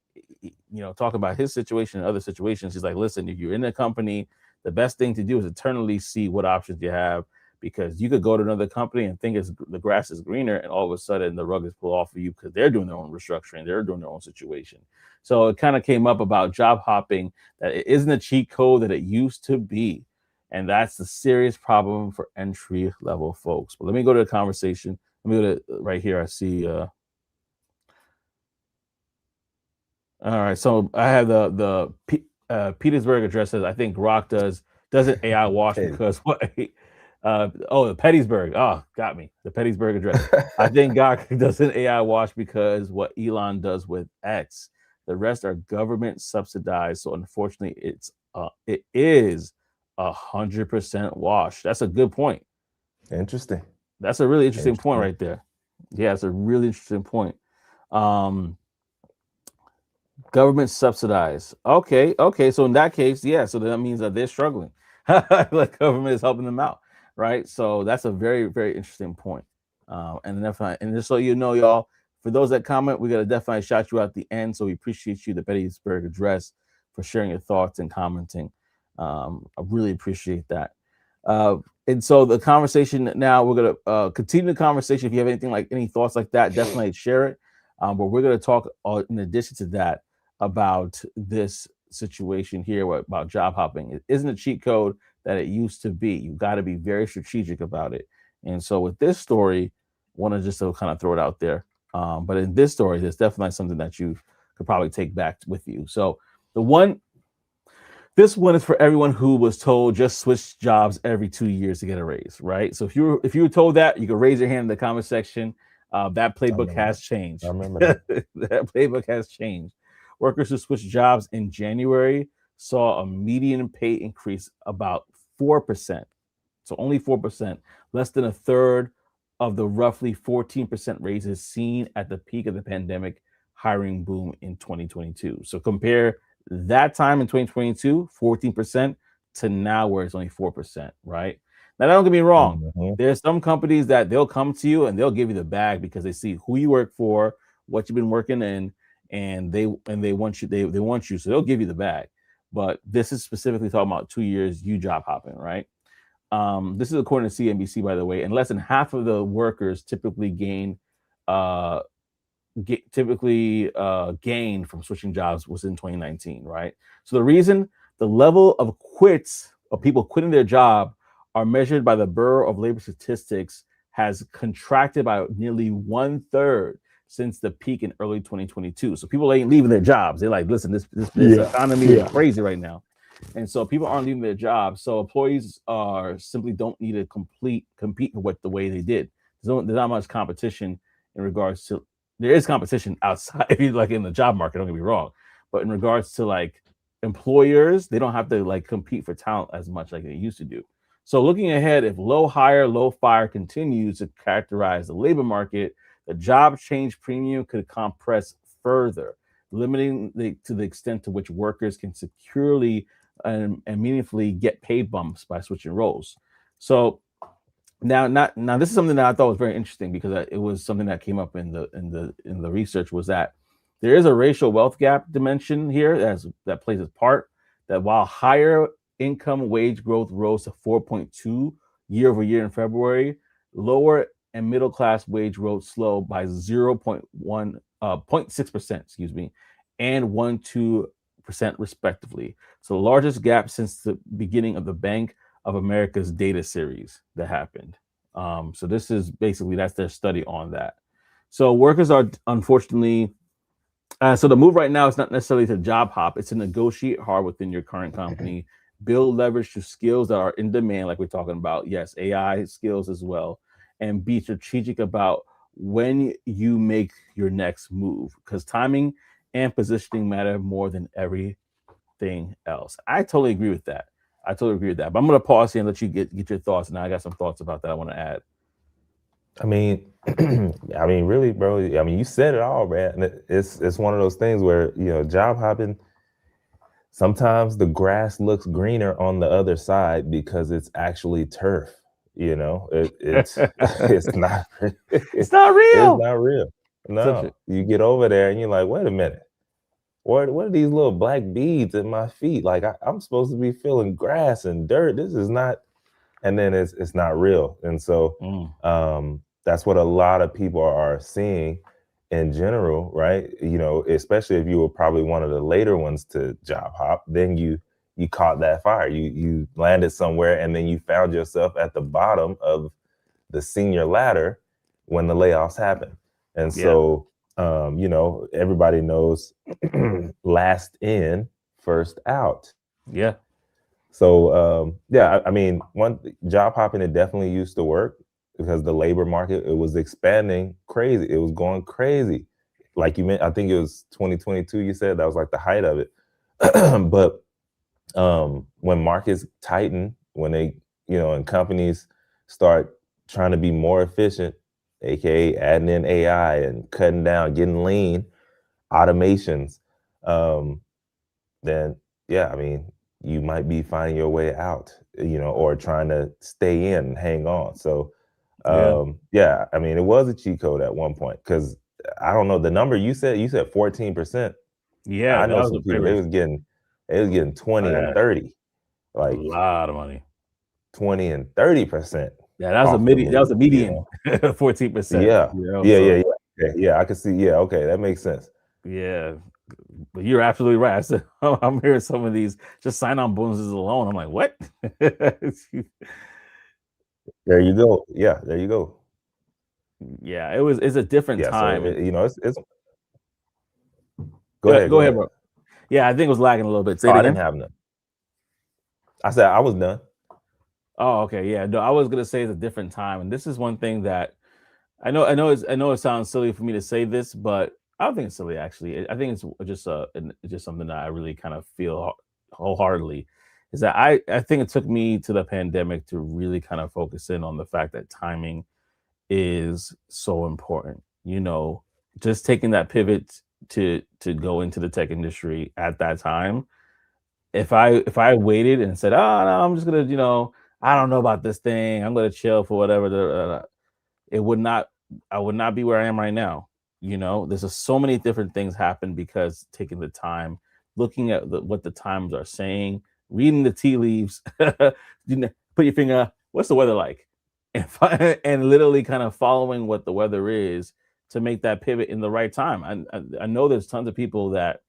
talking about his situation and other situations. He's like, listen, if you're in a company, the best thing to do is eternally see what options you have, because you could go to another company and think the grass is greener, and all of a sudden the rug is pulled off of you because they're doing their own restructuring, they're doing their own situation. So it kind of came up about job hopping, that it isn't a cheat code that it used to be. And that's the serious problem for entry level folks. But let me go to the conversation. Let me go to right here. I see. All right. So I have Petersburg address says, I think Grok doesn't AI wash Petty. because what? The Pettysburg. Oh, got me. The Pettysburg address. I think Grok doesn't AI wash because what Elon does with X. The rest are government subsidized. So unfortunately, it is 100% wash. That's a good point. Interesting. That's a really interesting point right there. Yeah, it's a really interesting point. Government subsidized. Okay. So in that case, yeah. So that means that they're struggling. Like government is helping them out, right? So that's a very, very interesting point. And definitely, and just so you know, y'all, for those that comment, we're gonna definitely shout you out at the end. So we appreciate you, the Gettysburg Address, for sharing your thoughts and commenting. I really appreciate that. Uh, and so the conversation now, we're gonna continue the conversation. If you have anything like any thoughts like that, definitely share it. But we're gonna talk in addition to that about this situation here about job hopping. It isn't a cheat code that it used to be. You got to be very strategic about it. And so with this story, want to just to kind of throw it out there. But in this story, there's definitely something that you could probably take back with you. So the one, this one is for everyone who was told just switch jobs every 2 years to get a raise, right? So if you were told that, you can raise your hand in the comment section. That I playbook remember has that. changed. I remember that. That playbook has changed. Workers who switched jobs in January saw a median pay increase about 4%. So only 4%, less than a third of the roughly 14% raises seen at the peak of the pandemic hiring boom in 2022. So compare that time in 2022, 14%, to now where it's only 4%, right? Now, don't get me wrong. Mhm. There's some companies that they'll come to you and they'll give you the bag because they see who you work for, what you've been working in, and they want you, they want you, so they'll give you the bag. But this is specifically talking about 2 years you job hopping, right? This is according to CNBC, by the way, and less than half of the workers uh, typically gained from switching jobs was in 2019, right? So the reason the level of quits of people quitting their job are measured by the Bureau of Labor Statistics has contracted by nearly 1/3 since the peak in early 2022. So people ain't leaving their jobs. They're like, listen, this Yeah. economy is crazy right now. And so people aren't leaving their jobs. So employees are simply don't need to compete with the way they did. There's not much competition in regards to, there is competition outside, if you like in the job market, don't get me wrong. But in regards to like employers, they don't have to like compete for talent as much like they used to do. So looking ahead, if low hire, low fire continues to characterize the labor market, the job change premium could compress further, limiting to the extent to which workers can securely and meaningfully get pay bumps by switching roles. So now this is something that I thought was very interesting because it was something that came up in the research, was that there is a racial wealth gap dimension here that plays a part, that while higher income wage growth rose to 4.2 year over year in February, lower and middle class wage growth slowed by 0.6%, excuse me, and 1.2% respectively. So the largest gap since the beginning of the Bank of America's data series that happened. So this is basically, that's their study on that. So workers are unfortunately, so the move right now is not necessarily to job hop; it's to negotiate hard within your current company, build leverage to skills that are in demand, like we're talking about. Yes, AI skills as well, and be strategic about when you make your next move, because timing and positioning matter more than everything else. I totally agree with that. I totally agree with that. But I'm gonna pause here and let you get your thoughts. And I got some thoughts about that I want to add. I mean, I mean, really, bro. I mean, you said it all, man. It's one of those things where job hopping. Sometimes the grass looks greener on the other side because it's actually turf. It's it's not It's not it's real. not real. Such No, a you get over there and you're like, wait a minute. What are these little black beads in my feet? Like I'm supposed to be feeling grass and dirt. This is not, and then it's not real. And so mm, that's what a lot of people are seeing in general, right? Especially if you were probably one of the later ones to job hop, then you caught that fire. You landed somewhere and then you found yourself at the bottom of the senior ladder when the layoffs happened. And yeah, so everybody knows last in, first out. yeah, So yeah, I mean, one job hopping, it definitely used to work because the labor market, it was expanding crazy. It was going crazy. Like you meant, I think it was 2022. You said that was like the height of it. But when markets tighten, when they and companies start trying to be more efficient, aka adding in AI and cutting down, getting lean, automations, then yeah, I mean, you might be finding your way out, or trying to stay in and hang on. So, Yeah. yeah, I mean, it was a cheat code at one point because I don't know the number you said 14%. Yeah, I that know was some a people very, 20 and uh, 30, a like lot of money. 20 and 30% Yeah, that was a off the that was move, a median, 14%. Yeah. You know, Yeah, yeah, so yeah. Okay, yeah, I can see. Yeah, okay, that makes sense. yeah, but you're absolutely right. I said I'm hearing some of these just sign on bonuses alone. I'm like, what? There you go. Yeah, there you go. Yeah, it's a different Yeah, so time. And it's go ahead, go go ahead, ahead. bro. Yeah, I think it was lagging a little bit. Say Oh, it I didn't again. have none. I said I was done. Oh, okay. Yeah, no, I was gonna say it's a different time, and this is one thing that I know it sounds silly for me to say this, but I don't think it's silly actually. I think it's just it's just something that I really kind of feel wholeheartedly. Is that I think it took me to the pandemic to really kind of focus in on the fact that timing is so important. Just taking that pivot to go into the tech industry at that time. If I waited and said, "Oh no, I'm just gonna, I don't know about this thing. I'm gonna chill for whatever," it would not I would not be where I am right now. There's just so many different things happen because taking the time, looking at what the times are saying, reading the tea leaves, put your finger, what's the weather like? And literally kind of following what the weather is to make that pivot in the right time. I know there's tons of people that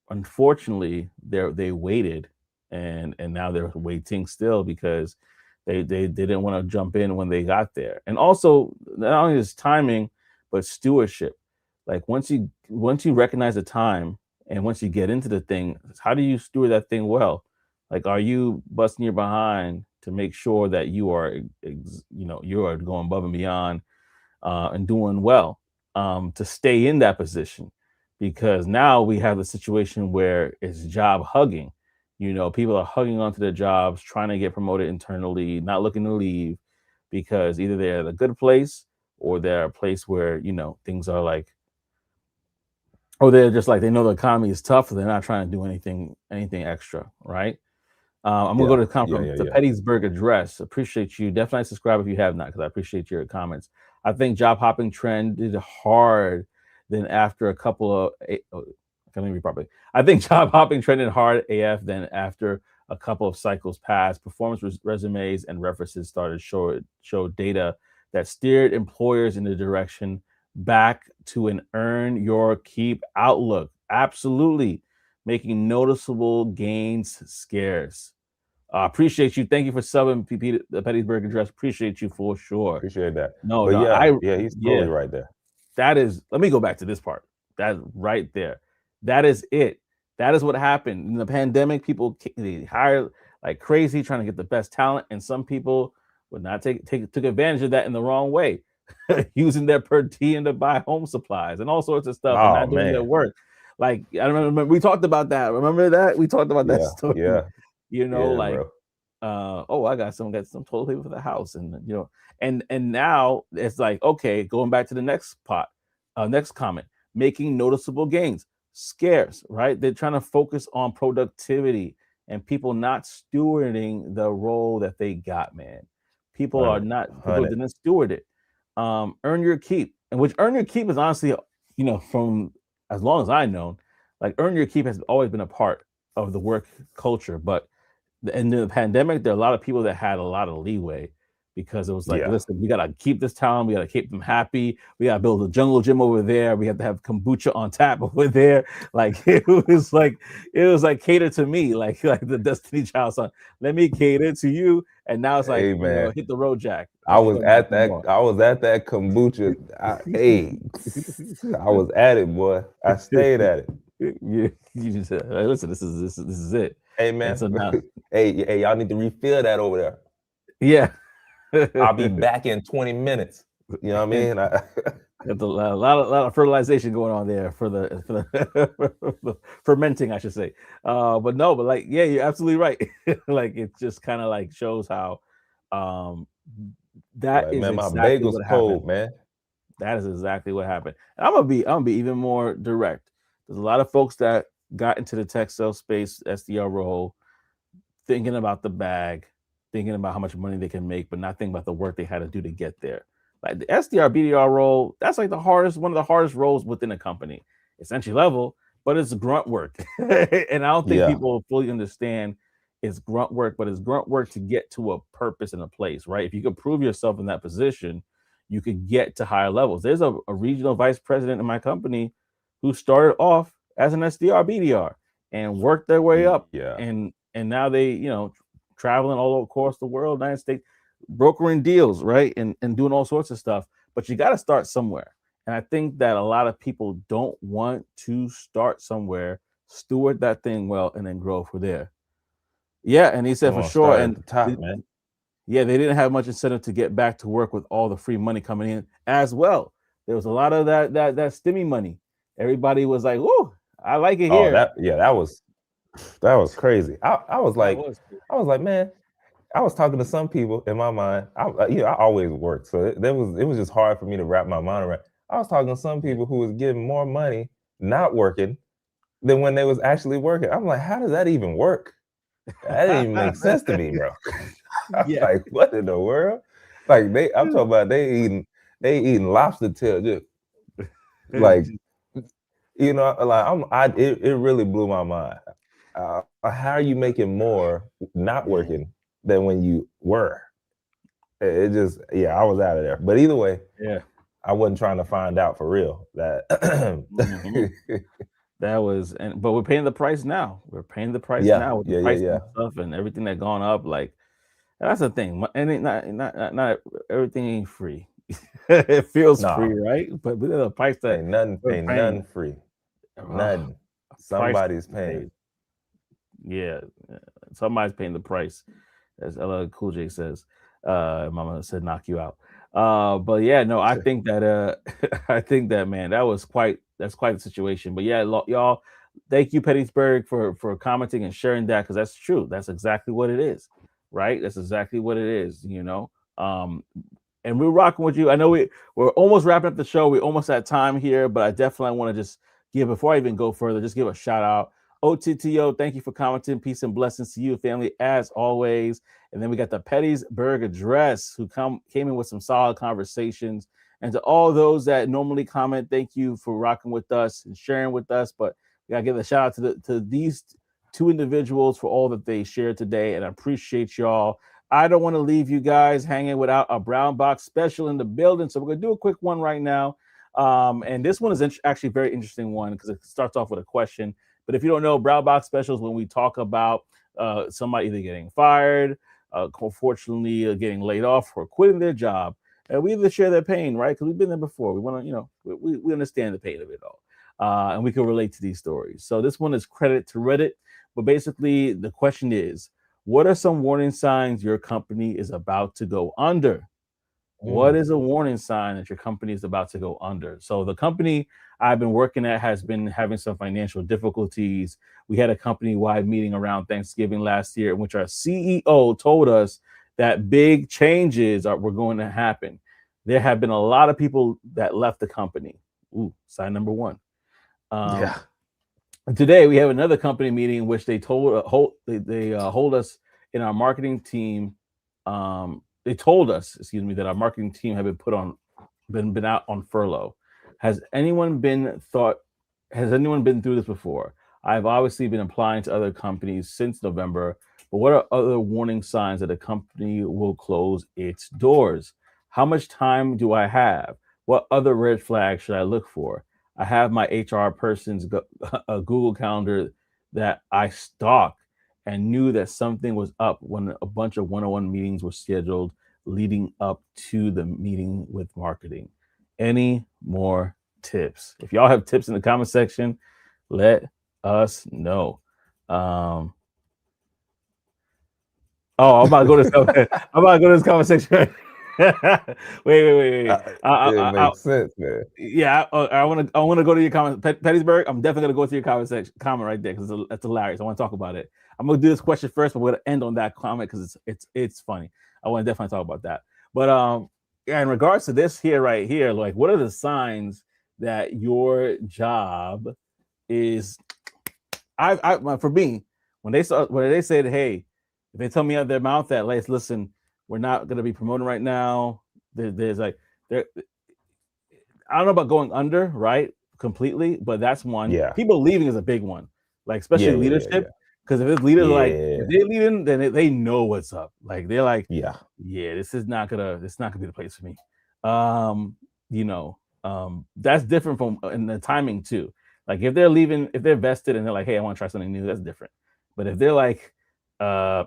unfortunately they waited and now they're waiting still because they didn't want to jump in when they got there. And also not only is timing but stewardship. Like once you recognize the time and once you get into the thing, how do you steward that thing well? Like, are you busting your behind to make sure that you are going above and beyond and doing well to stay in that position, because now we have the situation where it's job hugging. People are hugging onto their jobs, trying to get promoted internally, not looking to leave because either they're at a good place or they're a place where things are like, or they're just like they know the economy is tough, so they're not trying to do anything extra, right? I'm gonna go Yeah, to yeah, yeah, the yeah. Pettysburg Address. Appreciate you. Definitely subscribe if you have not, because I appreciate your comments. I think job hopping trended hard. Then after a couple of, let me read properly. I think job hopping trended hard AF. Then after a couple of cycles passed, performance resumes and references started show data that steered employers in the direction back to an earn your keep outlook. Absolutely, making noticeable gains scarce. Appreciate you. Thank you for subbing the Pettysburg Address. Appreciate you for sure. Appreciate that. No, But no, yeah, yeah, he's yeah, totally right there. that is, let me go back to this part. That right there. That is it. That is what happened in the pandemic. People they hired like crazy trying to get the best talent, and some people would not took advantage of that in the wrong way, using their per diem to buy home supplies and all sorts of stuff, and Oh not doing their man. work. Like I remember we talked about that. Remember that we talked about that Yeah, story. yeah, Like bro. oh, I got some toilet paper for the house, and and now it's like, okay, going back to the next pot, next comment, making noticeable gains, scarce, right? They're trying to focus on productivity and people not stewarding the role that they got, man. Hundred, People hundred. didn't steward it. Earn your keep, and which earn your keep is honestly, from as long as I know, like earn your keep has always been a part of the work culture, but in the pandemic, there are a lot of people that had a lot of leeway because it was like, Yeah. listen, we gotta keep this town, we gotta keep them happy, we gotta build a jungle gym over there, we have to have kombucha on tap over there. Like it was like cater to me, like the Destiny Child song. Let me cater to you. And now it's like, Hey man, hit the road, Jack. I What you was gonna do at for that. more? I was at that kombucha. Hey, I was at it, boy. I stayed at it. You just said, "Hey, listen, this is it." Hey And so man. now, Hey, y'all need to refill that over there. yeah. I'll be back in 20 minutes. You know what I mean? Got a lot of fertilization going on there for the fermenting, I should say. But no, but like, yeah, you're absolutely right. Like, it just kind of like shows how um that Like, is man, my exactly bagel's what happened. cold, man. That is exactly what happened. And I'm gonna be even more direct. There's a lot of folks that got into the tech sales space, SDR role, thinking about the bag, thinking about how much money they can make, but not thinking about the work they had to do to get there. Like the SDR BDR role, that's like one of the hardest roles within a company. It's entry level, but it's grunt work. And I don't think Yeah. people fully understand it's grunt work, but it's grunt work to get to a purpose and a place, right? If you could prove yourself in that position, you could get to higher levels. There's a regional vice president in my company who started off as an SDR BDR and worked their way up, Yeah. and now they, traveling all across the world, United States, brokering deals, right, and doing all sorts of stuff. But you got to start somewhere, and I think that a lot of people don't want to start somewhere, steward that thing well, and then grow from there. Yeah, and he They said for want to sure, start at and the top, man. yeah, they didn't have much incentive to get back to work with all the free money coming in as well. There was a lot of that stimmy money. Everybody was like, "Whoa, I like it Oh, here." that was crazy. That was I was like, man, I was talking to some people in my mind. I always work, so it was just hard for me to wrap my mind around. I was talking to some yeah, people who was getting more money not working than when they was actually working. I'm like, how does that even work? That didn't even make sense to me, bro. I'm yeah. like, what in the world? Like I'm talking about they eating lobster tail, just like like it really blew my mind. How are you making more not Yeah, working than when you were? It just, yeah, I was out of there. But either way, yeah. I wasn't trying to find out for real that. Mhm. That was, and but we're paying the price now. We're paying the price Yeah, now with the yeah, yeah, price yeah. and stuff and everything that gone up. Like that's the thing. And not everything ain't free. It feels free, Nah, right? But we the price that we're ain't paying. nothing free. Ugh, Nothing. a price to Somebody's be paying. paid. Yeah, somebody's paying the price, as LL Cool J says. Mama said, "Knock you out." But yeah, no, I think that I think that, man, that's quite a situation. But yeah, y'all, thank you, Pettysburg, for commenting and sharing that, because that's true. That's exactly what it is, right? That's exactly what it is. Um, and we're rocking with you. I know we're almost wrapping up the show. We're almost at time here, but I definitely want to just give, before I even go further, just give a shout out. OTTO, thank you for commenting. Peace and blessings to you, family, as always. And then we got the Pettysburg Address, who came in with some solid conversations. And to all those that normally comment, thank you for rocking with us and sharing with us. But we gotta give a shout out to these two individuals for all that they shared today, and I appreciate y'all. I don't want to leave you guys hanging without a brown box special in the building. So we're going to do a quick one right now. And this one is actually a very interesting one because it starts off with a question. But if you don't know, brown box specials, when we talk about somebody either getting fired, unfortunately getting laid off, or quitting their job, and we either share their pain, right? Because we've been there before. We want to, we understand the pain of it all. And we can relate to these stories. So this one is credit to Reddit. But basically, the question is, what are some warning signs your company is about to go under? What Mm, is a warning sign that your company is about to go under? So the company I've been working at has been having some financial difficulties. We had a company-wide meeting around Thanksgiving last year in which our CEO told us that big changes were going to happen. There have been a lot of people that left the company. Ooh, sign number one. Um, yeah. Today we have another company meeting in which they hold us in our marketing team. They told us, excuse me, that our marketing team had been been out on furlough. Has anyone been thought? Has anyone been through this before? I've obviously been applying to other companies since November, but what are other warning signs that a company will close its doors? How much time do I have? What other red flags should I look for? I have my HR person's a Google Calendar that I stalked and knew that something was up when a bunch of one-on-one meetings were scheduled leading up to the meeting with marketing. Any more tips? If y'all have tips in the comment section, let us know. Um, I'm about to go to this. I'm about to go to this conversation. Wait. It I, makes sense, man. yeah, I want to go to your comment, Pettysburg. I'm definitely gonna go to your comment section, comment right there, because that's hilarious. I want to talk about it. I'm gonna do this question first, but we're gonna end on that comment because it's funny. I want to definitely talk about that. But yeah, in regards to this here, right here, like, what are the signs that your job is For me, when they said, hey, if they tell me out of their mouth that, like, listen, we're not going to be promoting right now. There's like there. I don't know about going under, right? Completely, but that's one. Yeah. People leaving is a big one, like Yeah. especially Yeah. Yeah. leadership. Yeah. Because if it's leaders, like if Yeah. they're leading, then they know what's up. Like they're like, Yeah. yeah, this not gonna be the place for me. Um, that's different from in the timing too. Like if they're leaving, if they're vested and they're like, hey, I want to try something new, that's different. But if they're like, uh,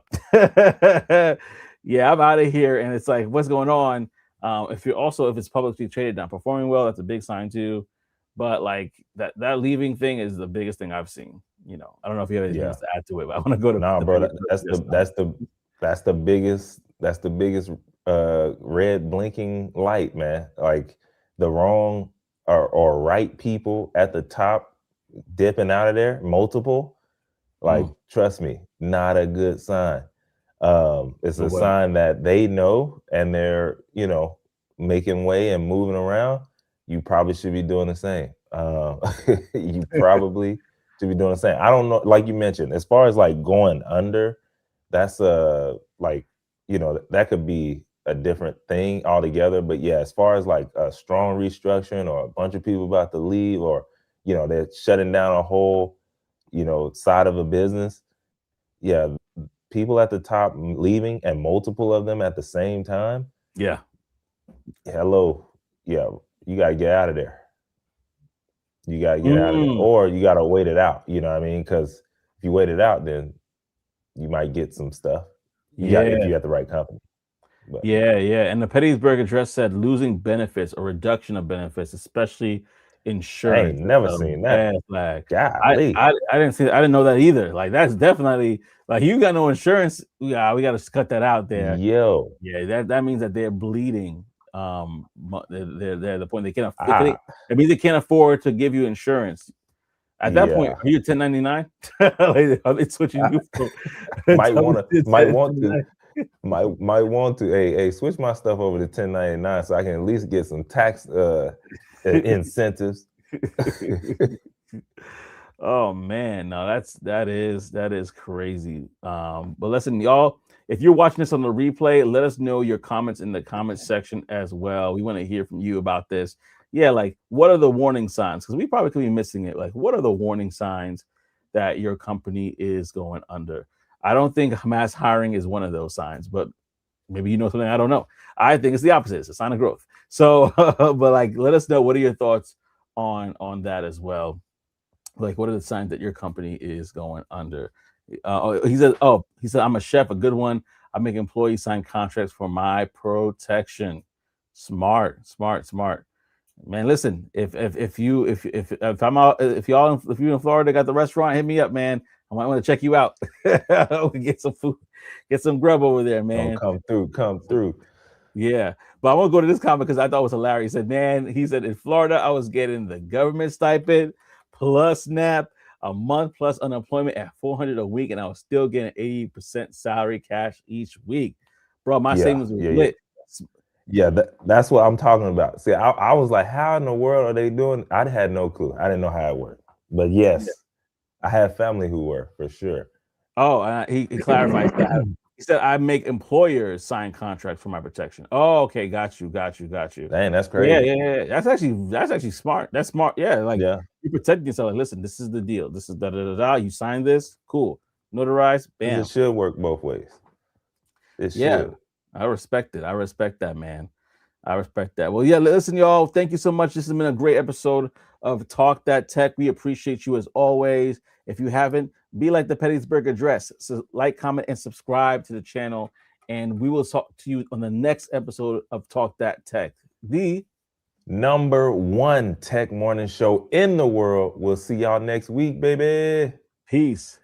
yeah, I'm out of here, and it's like, what's going on? If it's publicly traded, not performing well, that's a big sign too. But like that leaving thing is the biggest thing I've seen. I don't know if you have anything Yeah. else to add to it, but I want to go to Nah, the bro, biggest just now. that's the biggest red blinking light, man. Like the wrong or right people at the top dipping out of there, multiple, like trust me, not a good sign. It's No a way. sign that they know and they're, making way and moving around. You probably should be doing the same. You probably should be doing the same. I don't know, like you mentioned, as far as like going under, that's like, that could be a different thing altogether. But yeah, as far as like a strong restructuring or a bunch of people about to leave, or they're shutting down a whole, side of a business. Yeah, people at the top leaving and multiple of them at the same time. Yeah. Hello. Yeah, you got to get out of there. You got to get out of there. Mm, Or you got to wait it out. You know what I mean? Because if you wait it out, then you might get some stuff. If yeah. you got the right company. But Yeah. And the Pettysburg Address said losing benefits or reduction of benefits, especially I ain't insurance, is never a seen that. red flag. Golly. I didn't see. I didn't know that either. Like that's definitely like you got no insurance. Yeah, we got to cut that out there. Yo. Yeah, that means that they're bleeding. They're at the point they can't. Ah, It means they can't afford to give you insurance. At that point, yeah. are you 1099? Like, are they switching you from might want to might want to 1099? might want to hey switch my stuff over to 1099 so I can at least get some tax incentives. Oh man, no, that is crazy. But listen, y'all, if you're watching this on the replay, let us know your comments in the comments section as well. We want to hear from you about this. Yeah, like what are the warning signs? Because we probably could be missing it. Like, what are the warning signs that your company is going under? I don't think mass hiring is one of those signs, but maybe you know something I don't know. I think it's the opposite. It's a sign of growth. So, but like, let us know, what are your thoughts on that as well? Like, what are the signs that your company is going under? He said, I'm a chef, a good one. I make employees sign contracts for my protection. Smart. Man, listen, if I'm out, if you're in Florida, got the restaurant, hit me up, man. I might want to check you out. We get some food, get some grub over there, Don't man. come through. Yeah, but I want to go to this comment because I thought it was hilarious. He said, man, in Florida, I was getting the government stipend plus SNAP a month plus unemployment at $400 a week, and I was still getting 80% salary cash each week. Bro, my Yeah, savings was yeah, yeah. lit. Yeah, that's what I'm talking about. See, I was like, how in the world are they doing? I had no clue. I didn't know how it worked. But yes, I have family who were for sure. Oh, he clarified that. He said, I make employers sign contracts for my protection. Oh, okay. Got you. Dang, that's Yeah. crazy. That's actually smart. That's smart. Yeah. Like Yeah, you protect yourself. Like, listen, this is the deal. This is da da da da. You sign this. Cool. Notarized. 'cause it Bam. should work both ways. It Yeah. should. I respect it. I respect that, man. I respect that. Well, yeah, listen, y'all. Thank you so much. This has been a great episode of Talk That Tech. We appreciate you as always. If you haven't, be like the Pettysburg Address. So like, comment, and subscribe to the channel. And we will talk to you on the next episode of Talk That Tech. The #1 tech morning show in the world. We'll see y'all next week, baby. Peace.